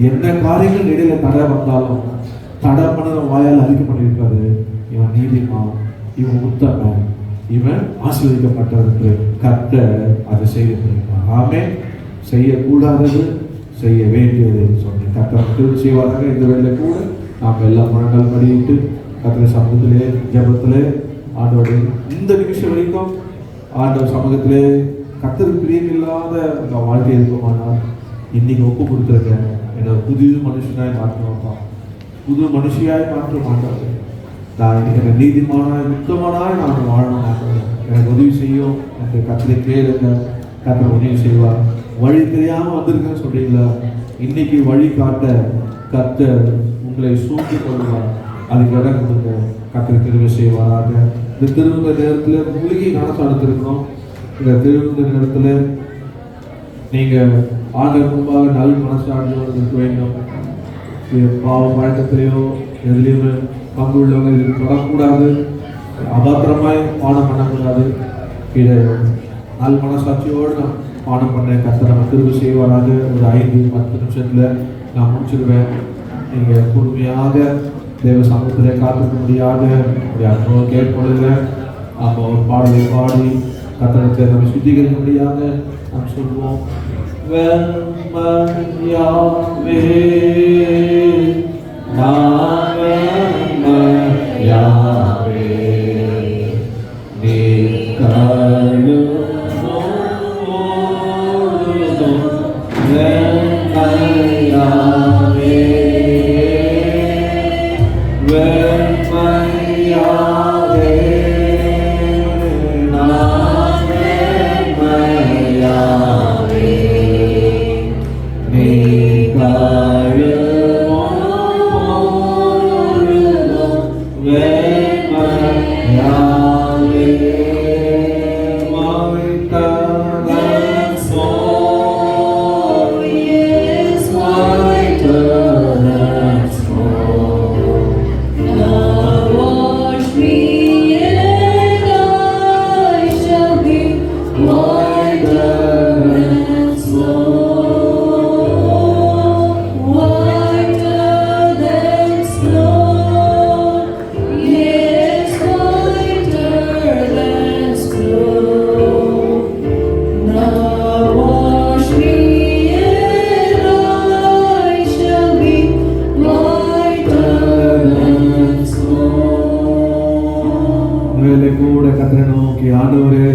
என்ன காரியங்கள் இடையில தடை வந்தாலும் தடை பண்ண வாயால் அறிக்கை பண்ணியிருக்காரு. இவன் நீதிமான், இவன் உத்தமன், இவன் ஆசீர்வதிக்கப்பட்டவருக்கு கர்த்தர் அதை செய்திருக்கிறார். ஆமே, செய்யக்கூடாதது செய்ய வேண்டியது சொன்ன கர்த்தர் செய்வார்கள். இந்த வேளையில கூட நாம் எல்லாம் முழங்கால் படியிட்டு கர்த்தர் சமூகத்திலே ஜெபத்திலே ஆண்டவருடைய இந்த நிமிஷம் வரைக்கும் ஆண்டவர் சமூகத்திலே கர்த்தருக்கு பிரியமில்லாத அந்த வாழ்க்கை இருக்குமானால் இன்னைக்கு ஒப்பு கொடுத்துருக்கேன். என்னை புது மனுஷனாய் மாற்றணும்ப்பா, புது மனுஷியாய் மாற்ற மாட்டாங்க. நான் எனக்கு நீதிமானாய் உத்தமனாய் நான் வாழணும். எனக்கு உதவி செய்யும். எனக்கு கர்த்தரை கேளுங்க, கர்த்தர் உதவி செய்வார். வழி தெரியாம வந்திருக்கேன்னு சொல்றீங்களா? இன்னைக்கு வழி காட்ட கர்த்தர் உங்களை சூழ்ந்து கொள்வார். அதுக்கு இடம் கொடுங்க. கர்த்தர் திரும்ப செய்வாராக. இந்த திரும்ப நேரத்தில் மூலிகை கணக்கு நடத்திருக்கணும். இந்த திரும்ப நேரத்தில் நீங்க ஆண்டவர் முன்பாக நல்ல மனசாட்சியோடு இருக்க வேண்டும். பாவ பழக்கத்திலேயோ எதுலேயுமே பங்கு உள்ளவங்க இது தொடக்கூடாது. அபாத்திரமாய் பானம் பண்ணக்கூடாது. இதை நல் மனசாட்சியோடு நான் பானம் பண்ண கர்த்தர் நம்ம திரும்ப செய்வாராக. ஒரு 5-10 நிமிஷத்தில் நான் முடிச்சிடுவேன். நீங்கள் பொறுமையாக தேவ சமூகத்தில் காத்துக்க முடியாத ஒரு அனுபவம் கேட்கொள்ளுங்க. நம்ம ஒரு பாடலை பாடி கர்த்தரத்தை நம்ம சுத்திகரிக்க முடியாத நாம் சொல்வோம். When my நோக்கி ஆண்டவரே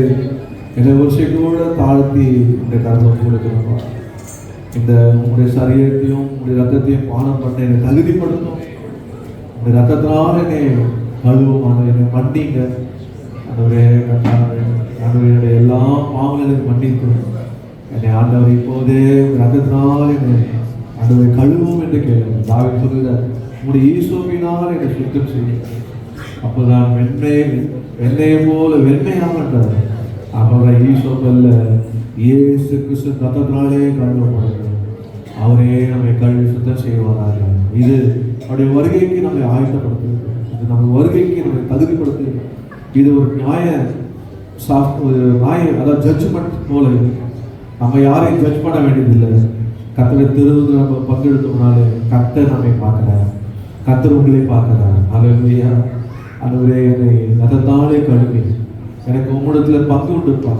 என்னை ஒரு கூட தாழ்த்தி இந்த கருத்தை கொடுக்கிறப்பா. இந்த உங்களுடைய சரீரத்தையும் உங்களுடைய ரத்தத்தையும் பானம் பண்ண என்னை தகுதிப்படுத்தும். உங்களுடைய ரத்தத்தினால என்னை கழுவும், என்னை மன்னிங்க ஆண்டவரே. ஆண்டவருடைய எல்லா பாவங்களும் எனக்கு மன்னித்து என்னை ஆண்டவர் இப்போதே ரத்தத்தினால என்னை ஆண்டவரை கழுவும் என்று கேளுங்க. தாவீது சொல்கிறார், உங்களுடைய ஈசோப்பினால் என்னை சுத்தம் செய்யுங்க, அப்போதான் வெண்ணையை போல வெண்மையாகன்றார். அவரை ஈசோப்பல்ல, இயேசு கிறிஸ்து ரத்தத்தினாலே கழுவப்படுகிறார். அவரே நம்மை கழுவி சுத்தம் செய்வாராக. இது அவருடைய வருகைக்கு நம்மை ஆயத்தப்படுத்துகிறது. இது நம்ம வருகைக்கு நம்மை தகுதிப்படுத்துகிறது. இது ஒரு அதாவது ஜட்ஜ்மெண்ட் போல. நம்ம யாரையும் ஜட்ஜ் பண்ண வேண்டியதில்லை. கர்த்தரை திருவுது நம்ம பங்கெடுத்தோம்னாலே கர்த்தர் நம்மை பார்க்கிறார், கர்த்தர் உங்களை பார்க்கிறார். அல்லேலூயா. ஆண்டவரே என்னை ரத்தத்தாலே கழுவி எனக்கு உம்மிடத்தில் பங்கு உண்டுப்பா.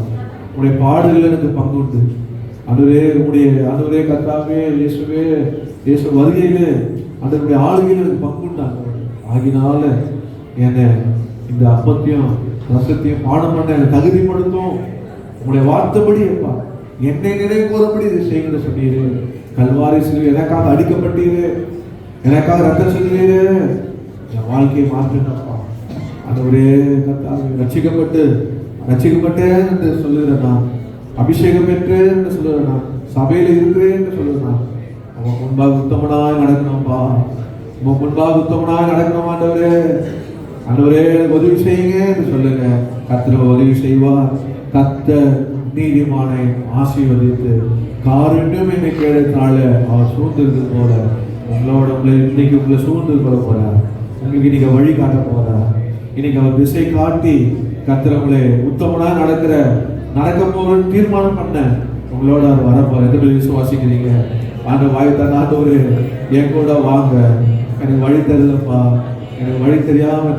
உங்களுடைய பாடுகள் எனக்கு பங்கு உண்டு ஆண்டவரே. ஆண்டவரே கர்த்தாவே இயேசுவே, இயேசு வருகையிலே ஆண்டவருடைய ஆளுகையில் எனக்கு பங்கு உண்டாங்க. ஆகினால என்னை இந்த அப்பத்தையும் ரசத்தையும் பாடம் பண்ண என்னை தகுதிப்படுத்தும். உங்களுடைய வார்த்தைப்படி அப்பா என்னை நினைவு கூறபடி இதை செய்கிற சொன்னீரு. கல்வாரி சிலுவை எனக்காக அடிக்கப்பட்டீரு, எனக்காக ரத்தம் செஞ்சீரு. என் வாழ்க்கையை மாற்றினப்பா. ஆண்டவரே கர்த்தாவே ரட்சிக்கப்பட்டேன் என்று சொல்லுகிறேன் நான். அபிஷேகம் பெற்றேன் என்று சொல்லுகிறேன் நான். சபையில் இருக்கிறேன் என்று சொல்லுகிறேன் நான். உங்க முன்பாக உத்தமனாய் நடக்கணும்பா. உங்க முன்பாக உத்தமனாய் நடக்கணும் ஆண்டவரே. ஆண்டவரே உதவி செய்யுங்க என்று சொல்லுங்க. கர்த்தர் உதவி செய்வார். கர்த்தர் நீதிமானை ஆசீர்வதித்து காருண்யம் என்னை கேட்டனால அவர் சூழ்ந்திருக்கிறது போல உங்களை இன்னைக்கு உங்களை சூழ்ந்திருக்கிற போறார். உங்களுக்கு இன்னைக்கு வழி காட்ட போறார். இன்னைக்கு அவர் திசை காட்டி கர்த்தர் உங்களை உத்தமனா நடக்க போறன்னு தீர்மானம் பண்ண உங்களோட அவர் வரப்போற. எத்தனை விசுவாசிக்கிறீங்க? ஆண்ட வாய் தன்னாட்டவரு என் கூட வாங்க, எனக்கு வழி தெரியலப்பா, எனக்கு வழி தெரியாம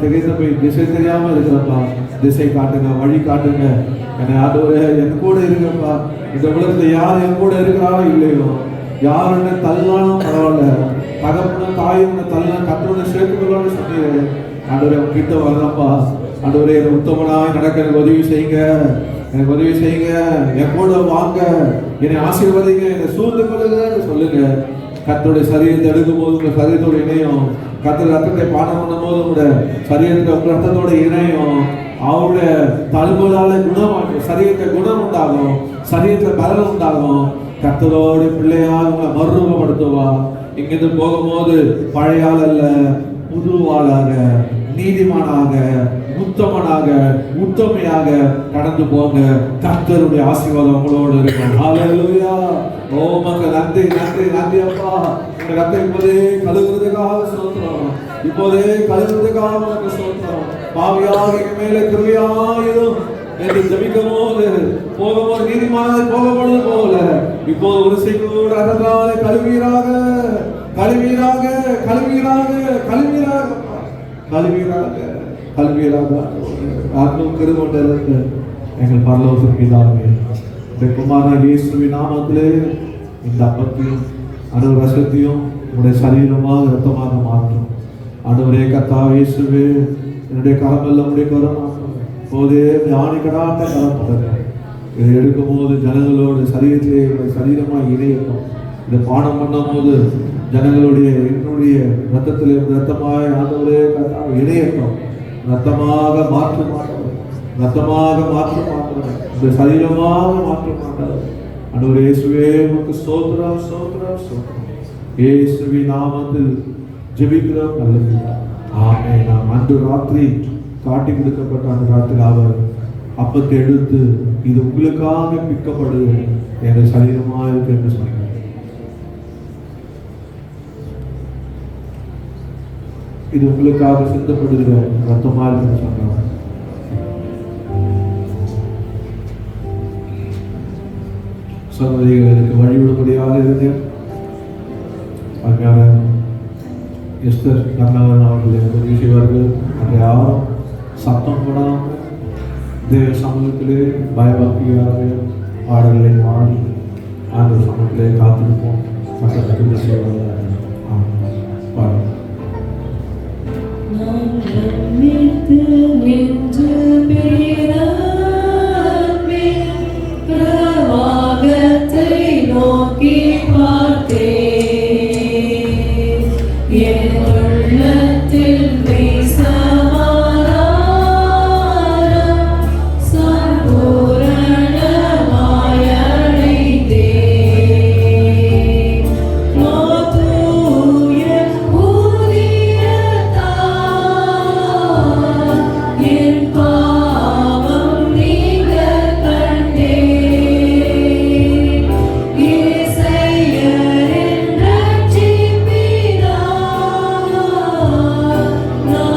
திசை தெரியாம இருக்கிறப்பா, திசை காட்டுங்க, வழி காட்டுங்க. என்னை ஆண்டவரே என் கூட இருங்கப்பா. இந்த உலகத்துல யார் என் கூட இருக்கிறாரோ இல்லையோ, யார் என்ன தள்ளாலும் பரவாயில்ல, தகப்பனும் தாயும் தள்ளலாம், கத்தோட சேர்த்துக்கலாம்னு சொன்னீங்க. ஆண்டவரே உங்ககிட்ட வரலப்பா. ஆண்டவரே என்னை உத்தமனாய் நடக்க எனக்கு உதவி செய்யுங்க, எனக்கு உதவி செய்யுங்க. என் கூட வாங்க, என்னை ஆசீர்வதிங்க, என்னை சூழ்ந்து கொள்ளுங்கன்னு சொல்லுங்க. கர்த்தருடைய சரீரத்தை எடுக்கும் போது உங்க சரீரத்தோட இணையும். கர்த்தர் ரத்தத்தை பானம் பண்ணும் போது உங்களோட சரீரத்தை உங்க ரத்தத்தோட இணையும். அவருடைய தழும்புகளால குணமாகும், சரீரத்தை குணம் உண்டாகும், சரீரத்துல பலன் உண்டாகும். கர்த்தரோட பிள்ளையாக உங்களை மறுரூபப்படுத்துவா. இங்கிருந்து போகும்போது பழைய ஆள் அல்ல, புது ஆளாக, நீதிமானாக, உத்தமனாக, உத்தமையாக கடந்து போங்க. கர்த்தருடைய ஆசீர்வாதம் உங்களோடு இருக்கும். ஹல்லேலூயா. ஓ மக்கள் நன்றி நன்றி நன்றி அப்பா. இந்த ரத்தம் இப்போதே கழுவுறதுக்காக ஸ்தோத்திரம், இப்போதே கழுவுறதுக்காக உனக்கு ஸ்தோத்திரம். பாவியாக எங்க மேல கிருபையாயிரும் என்று ஜெபிக்கும் போகும்போது நீதிமானாக போகப்படுவது போல இப்போது ஒரு செய்கூட ரத்தத்தாலே கழுவீராக, கழுவீராக, கழுவீராக, கழுவீராக, கழுவீராக, கல்வியராக ஆத்மம் கருவொண்டிருந்த எங்கள் பரலோக பிதாவே, இந்த குமாரன் இயேசுவின் நாமத்திலே இந்த அப்பத்தையும் அனுபவ ரசத்தையும் உங்களுடைய சரீரமாக ரத்தமாக மாற்றும். ஆண்டவரே கர்த்தாவே இயேசுவே, என்னுடைய கரமெல்லாம் உடைய கரம் போதே ஆணிக்கடாட்ட கரப்பட்டது. இதை எடுக்கும் போது ஜனங்களோட சரீரத்திலே சரீரமாக இணையட்டும். இதை பானம் பண்ணும் போது ஜனங்களுடைய என்னுடைய ரத்தத்திலே ரத்தமாக ஆண்டவரே கர்த்தாவே இணையட்டும். ரத்தமாக மாற்ற மாட்டோம், ரத்தமாக மாற்ற மாட்டோம், இந்த சரீரமாக மாற்ற மாட்டோம். ஆண்டவரே இயேசுவே உமக்கு ஸ்தோத்திரம், ஸ்தோத்திரம், ஸ்தோத்திரம். இயேசுவின் நாமத்தில் ஜெபிக்கிறோம் நல்ல பிதாவே. ஆமென். நாம் அன்று ராத்திரி காட்டி கொடுக்கப்பட்ட அந்த ராத்திரி அவர் அப்பத்தை எடுத்து இது உங்களுக்காக பிக்கப்படுது என்ற சரீரமாக இருக்கு என்று சொன்னார். இது உங்களுக்காக சிந்தப்படுகிற ரத்தமா என்று சொன்னார். சகோதரிகளுக்கு வழிவிடும்படியாக இருந்தேன். அருமையான எஸ்தர் கர்ணவன் அவர்களை உதவி செய்வார்கள். அதை யாரும் சத்தம் போடாமல் தேவ சமூகத்திலே பயபக்தியாக பாடல்களை பாடி அந்த சமூகத்திலே காத்திருப்போம். சட்டத்தை செய்வார்கள். பாடல் நான் நின்று பேரா உள்ளத்தில் மெய் சமாதானம் சம்பூரணமாய் அடைந்தேன். மாதூய ஊதியத்தால் என் பாவம் நீங்க கண்டேன். இயேசையரின் ரட்சிப்பினால் நான்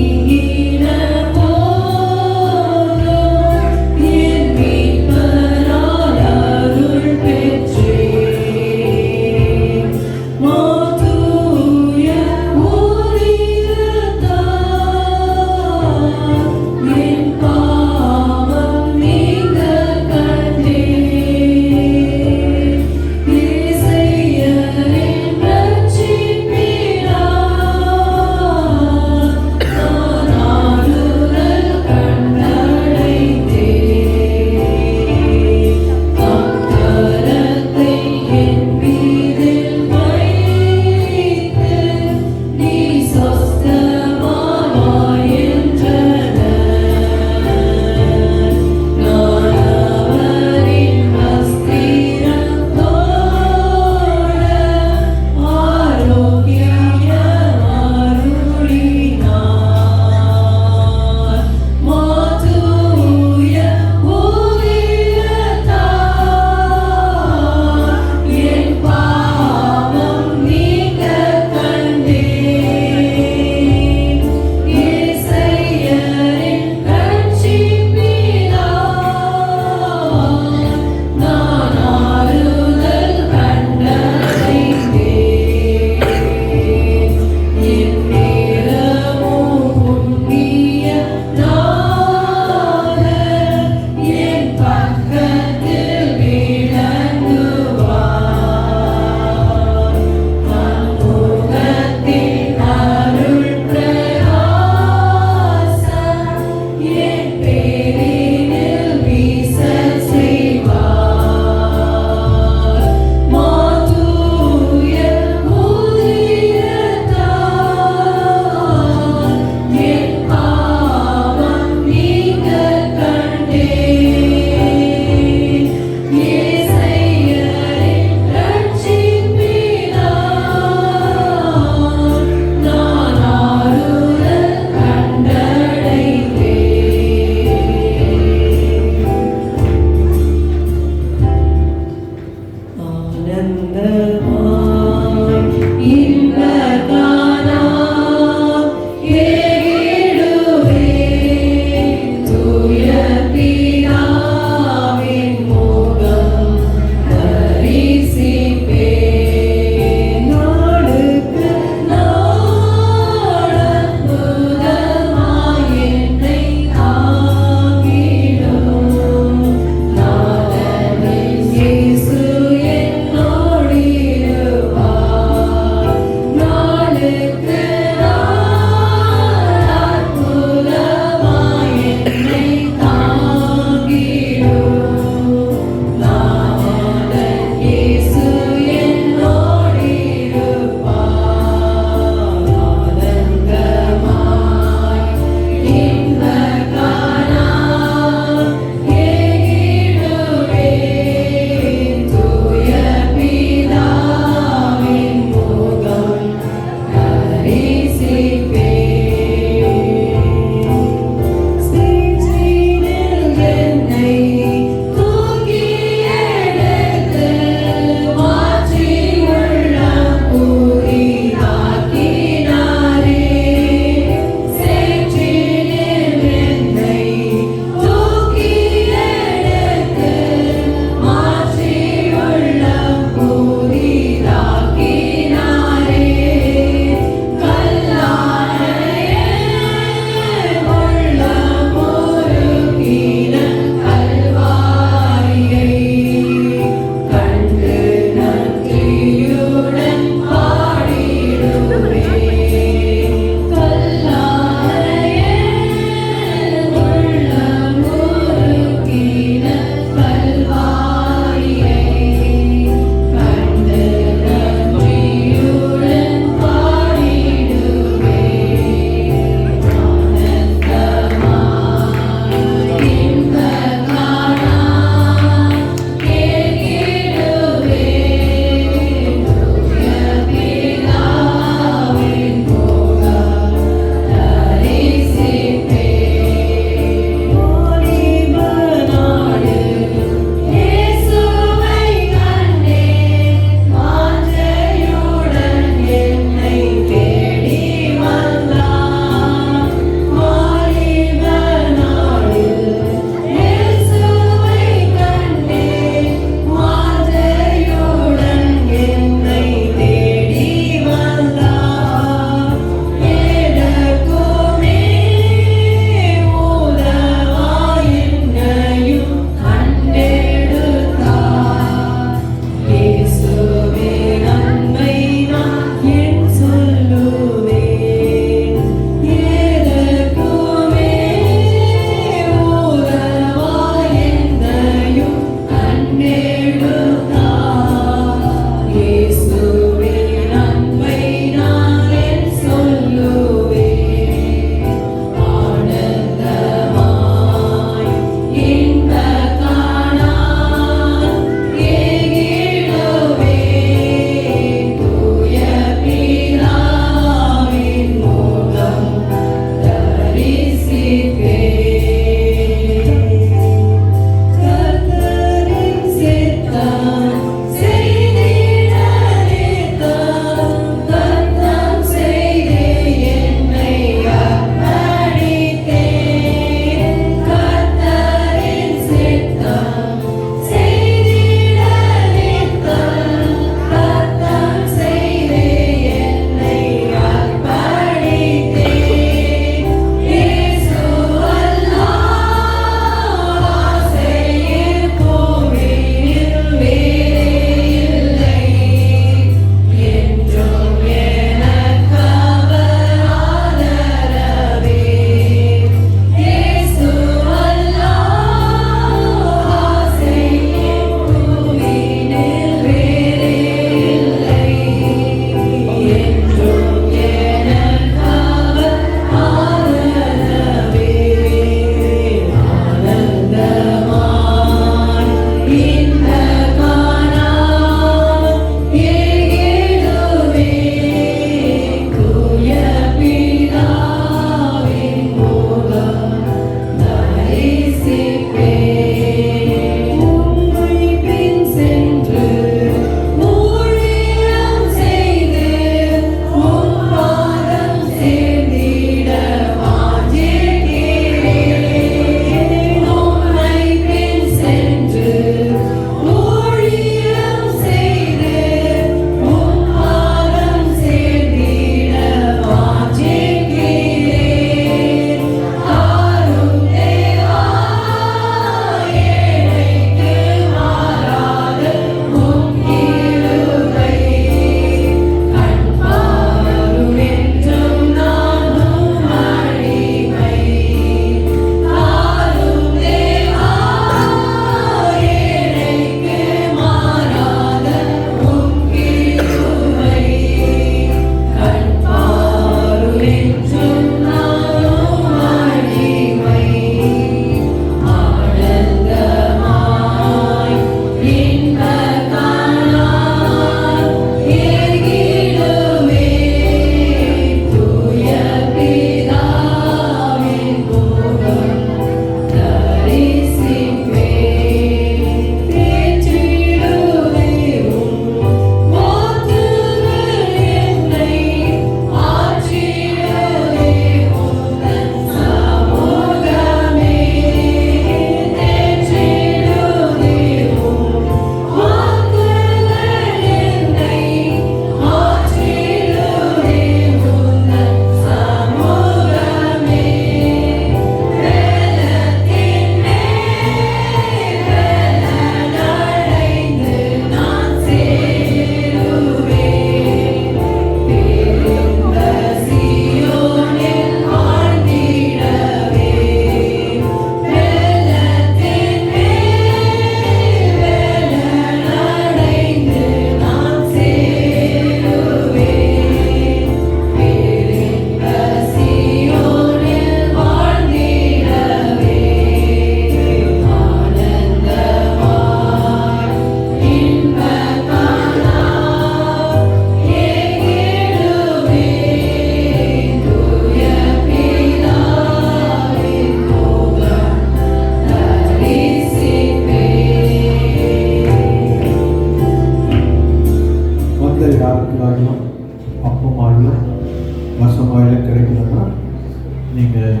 நீங்கள்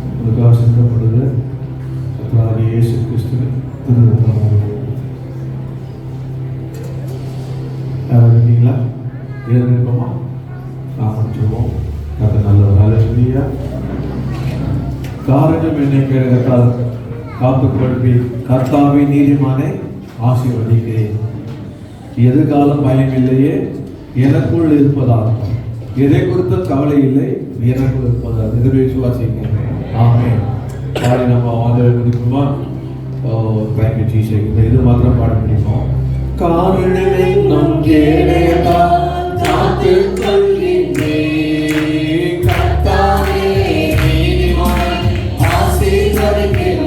உங்களுக்காக சிந்தப்படுது கர்த்தராகிய இயேசு கிறிஸ்துவின் திருரத்தமாக. யாரும் இருக்கீங்களா? இருக்கோமா? நாம் சொல்லுவோம். கர்த்தர் நல்லவர். ஹல்லேலூயா. காரணம் என்னை கேட்டால் காத்துக்கொள்வி கர்த்தாவை நீதிமானை ஆசீர்வதிக்கிறேன். எதிர்காலம் பயமில்லையே எனக்குள் இருப்பதால், எதை குறித்த கவலை இல்லை எனக்குள் இருப்பதால். எதிர் விசுவாசிக்கிறேன். ஆமென். பாடி நம்ம வாங்க முடியுமா? Thank you Jesus. இந்த இது மாத்திரம் பாட முடியுமா? காரணமே நம் கேட்டால் காத்துக்கொள்கின்றேன். கர்த்தாவே நீதிமானை ஆசீர்வதிக்கிறேன்.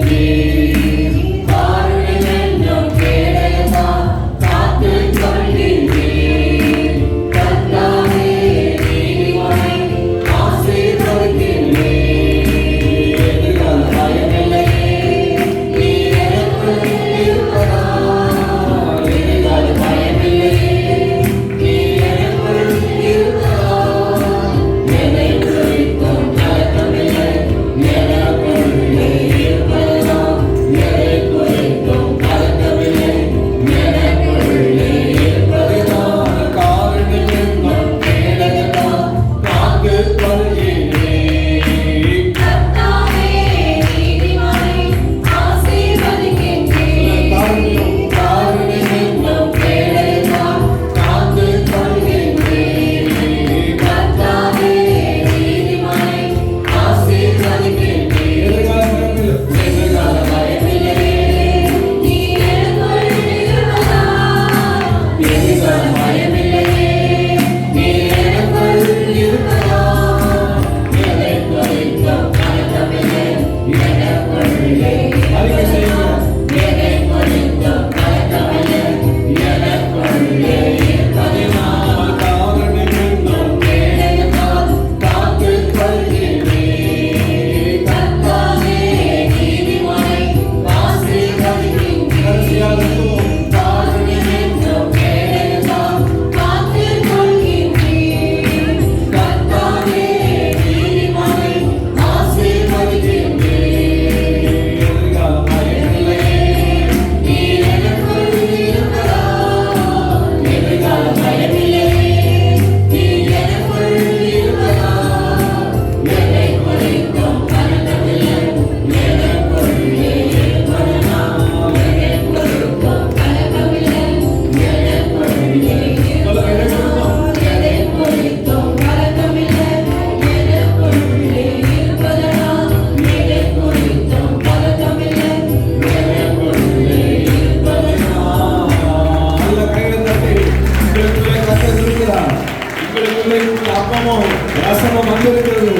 அப்பமும் ரசமும் வந்திருக்கிறது.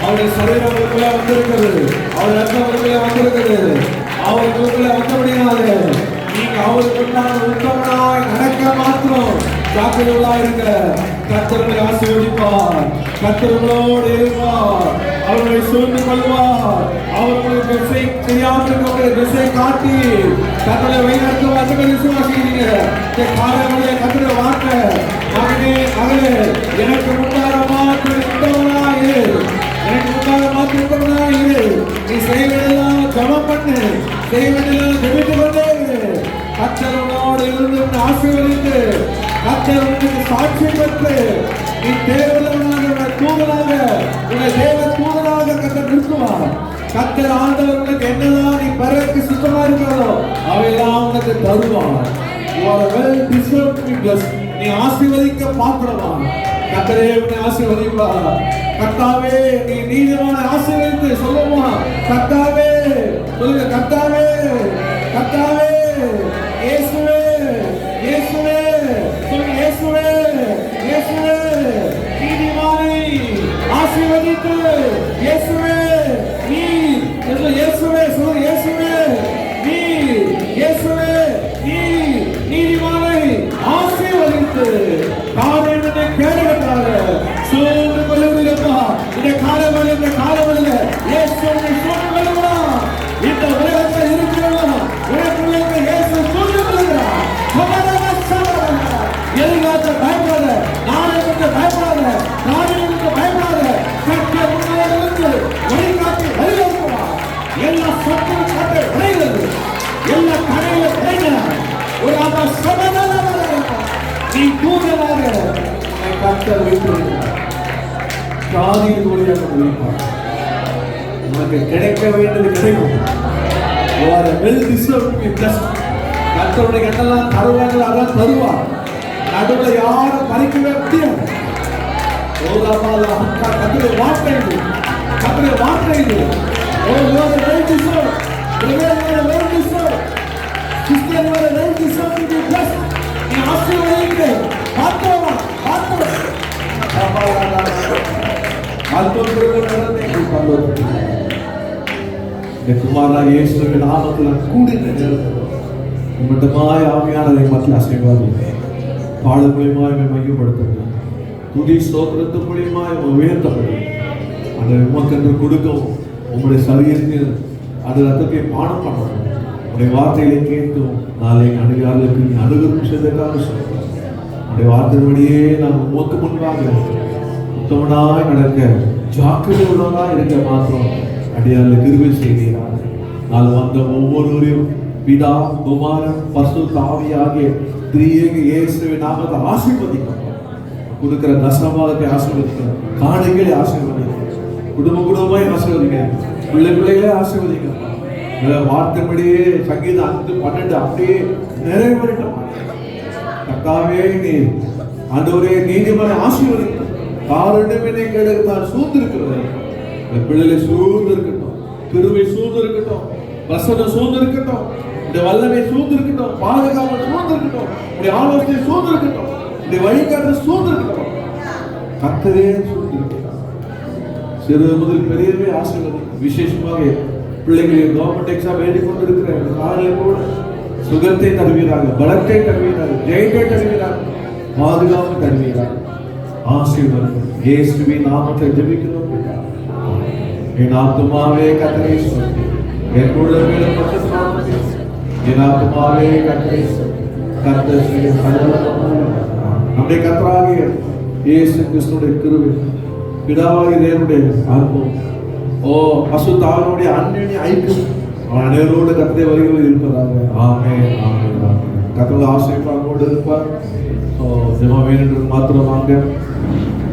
அவருடைய சரீரம் உங்களுக்குள்ள வந்திருக்கிறது. அவருடைய ரத்தம் உங்களுக்குள்ள வந்திருக்கிறது. அவர்களுக்குள்ள வந்தபடினாலே நீங்க அவருக்குள்ளான உத்தமனாய் நடக்க மாத்திரம் ஜாக்கிரதையாக இருக்க. கர்த்தரை ஆசீர்வதிப்பார். கர்த்தர்களோடு இருப்பார். அவர்களை சூழ்ந்து கொள்வார். அவர்களுக்கு செய்யாமல் இருக்கிற திசை காட்டி கர்த்தரை வழிநடத்துவார். விசுவாசிக்கிறீங்க காலையிலே கர்த்தரை வார்த்தை மகனே மகளே எனக்கு முன்னால மாத்திரம் இருந்தவனாயிரு. எனக்கு முன்னால மாத்திரம் இருந்தவனாயிரு. நீ செய்வதெல்லாம் ஜபம் பண்ணு. செய்வதெல்லாம் ஜெபித்து கொண்டே இரு. கர்த்தரோடு இருந்து உன்னை ஆசீர்வதித்து கர்த்தர் உனக்கு சாட்சி பெற்று நீ தேவனாக தூதனாக உன்னை தேவ தூதனாக கர்த்தர் நிறுத்துவார். கர்த்தர் ஆண்டவர் உனக்கு என்னதான் நீ பெறக்கு சுத்தமா இருக்கிறதோ அவையெல்லாம் உனக்கு தருவார். You are well deserved to be blessed. நீ ஆசீர்வதிக்க பாத்திரவான். கர்த்தரே உன்னை ஆசீர்வதிப்பார். கர்த்தாவே நீ நீதிமான ஆசீர்வதித்து சொல்லுமா? கர்த்தாவே சொல்லுங்க. கர்த்தாவே கர்த்தாவே இயேசுவே இயேசுவே சொல்லுங்க. இயேசுவே இயேசுவே நீதிமானை ஆசீர்வதித்து இயேசுவே நீ இயேசுவே சொல்லுங்க. இயேசுவே நீ இயேசுவே நீ நீதிமானை ஆசீர்வதித்து காரணத்தை கேடுகட்டாக சூழ்ந்து கொள்ளுகிறப்பா. இந்த காலவழியில் இயேசுவை சூழ்ந்து கொள்ளுகிறா. இந்த உலகத்தில் இருக்கிறவா உனக்குள்ள இயேசு சூழ்ந்து நீ தூதனாக உன்னை கர்த்தர் வைத்திருக்கிறார். ஜாதியின் வழியாக கொண்டு வைப்பார். உனக்கு கிடைக்க வேண்டியது கிடைக்கும். You are a well deserved to be blessed. கர்த்தருடைய கண்ணெல்லாம் தருவாங்க, அதான் தருவார். நடுவில் யாரும் பறிக்கவே முடியாது. கர்த்தருடைய வார்த்தை இது. கர்த்தருடைய வார்த்தை இது. Oh, you are well deserved. You are well deserved. Sister, you are well deserved to be blessed. நீ ஆசீர்வதிக்க பார்த்தோமா பார்த்தோம். குமாரனாகிய இயேசுவின் நாமத்தில் கூடின மட்டுமாய் ஆவியானதை மத்திய ஆசீர்வாதம் பாடல் மூலியமாய் மையப்படுத்த துதி ஸ்தோத்திரத்து மூலியமாய் உயர்த்தப்படும். அந்த உமக்கென்று கொடுக்கவும் உங்களுடைய சரீரத்தில் அந்த ரத்தத்தை பானம் பண்ணணும். உடைய வார்த்தைகளை கேட்கும் நாளை அணுகாலுக்கு நீ அணுகும் செய்ததாக சொல்றோம். உடைய வார்த்தையின்படியே நாம் உமக்கு முன்பாக உத்தமனாய் நடக்க ஜாக்கிரதை உள்ளவனாய் இருக்க மாத்திரம் அடியாரில் கிருபை செய்கிறார். நான் வந்த ஒவ்வொருவரையும் பிதா குமாரன் பரிசுத்த ஆவி ஆகிய திரியேக இயேசுவின் நாமத்தை ஆசீர்வதிக்கிறோம். கொடுக்கிற தசமபாகத்தை ஆசீர்வதிக்கிறோம். காணிகளை ஆசீர்வதிக்கிறோம். குடும்பமாய் ஆசீர்வதிக்கிறோம். பிள்ளைகளே ஆசீர்வதிக்கிறோம். வார்த்தைப்படியே சங்கீதம் 5:12 அப்படியே நிறைவேறட்டும். கர்த்தாவே நீ ஆண்டவரே நீதிமன்ற ஆசீர்வதிக்கிறோம். காரணமே கேடுதான் சூழ்ந்திருக்கிறது. பிள்ளைகளை சூழ்ந்து இருக்கட்டும். கிருபை சூழ்ந்து இருக்கட்டும். பிரசன்னம் சூழ்ந்து இருக்கட்டும். இந்த வல்லமை சூழ்ந்து இருக்கட்டும். பாதுகாப்பு சூழ்ந்து இருக்கட்டும். இந்த ஆலோசனை சூழ்ந்து இருக்கட்டும். இந்த வழிகாட்டு சூழ்ந்து இருக்கட்டும். கர்த்தரே சூழ்ந்து இருக்கட்டும். சிறு முதல் பெரியவே ஆசீர்வதி. விசேஷமாக பிள்ளைகளின் கவர்மெண்ட் எக்ஸாம் எழுதி கொண்டிருக்கிற காலையில் கூட சுகத்தை தருவீராக, பலத்தை தருவீராக, ஜெயத்தை தருவீராக, பாதுகாப்பு தருவீராக. ஆசீர்வாதம் இயேசுவின் நாமத்தை ஜெபிக்கிறோம். என் ஆத்துமாவே கர்த்தரை ஸ்தோத்திரி. என் உள்ளமே பரிசுத்தமானவரே. என் ஆத்துமாவே கர்த்தரை ஸ்தோத்திரி. கர்த்தர் செய்த சகல நம்முடைய கர்த்தராகிய இயேசு கிறிஸ்துவின் கிருபை, பிதாவாகிய தேவனுடைய அன்பும், பரிசுத்த ஆவியானவருடைய அன்பின் ஐக்கியம் அவன் அனைவரோடு கர்த்தருடைய வருகையில் இருப்பதாக. ஆமென், ஆமென், ஆமென். கர்த்தருடைய ஆசீர்வாதத்தோடு இருப்பார். ஜெபம் வேணும் மாத்திரம் வாங்க.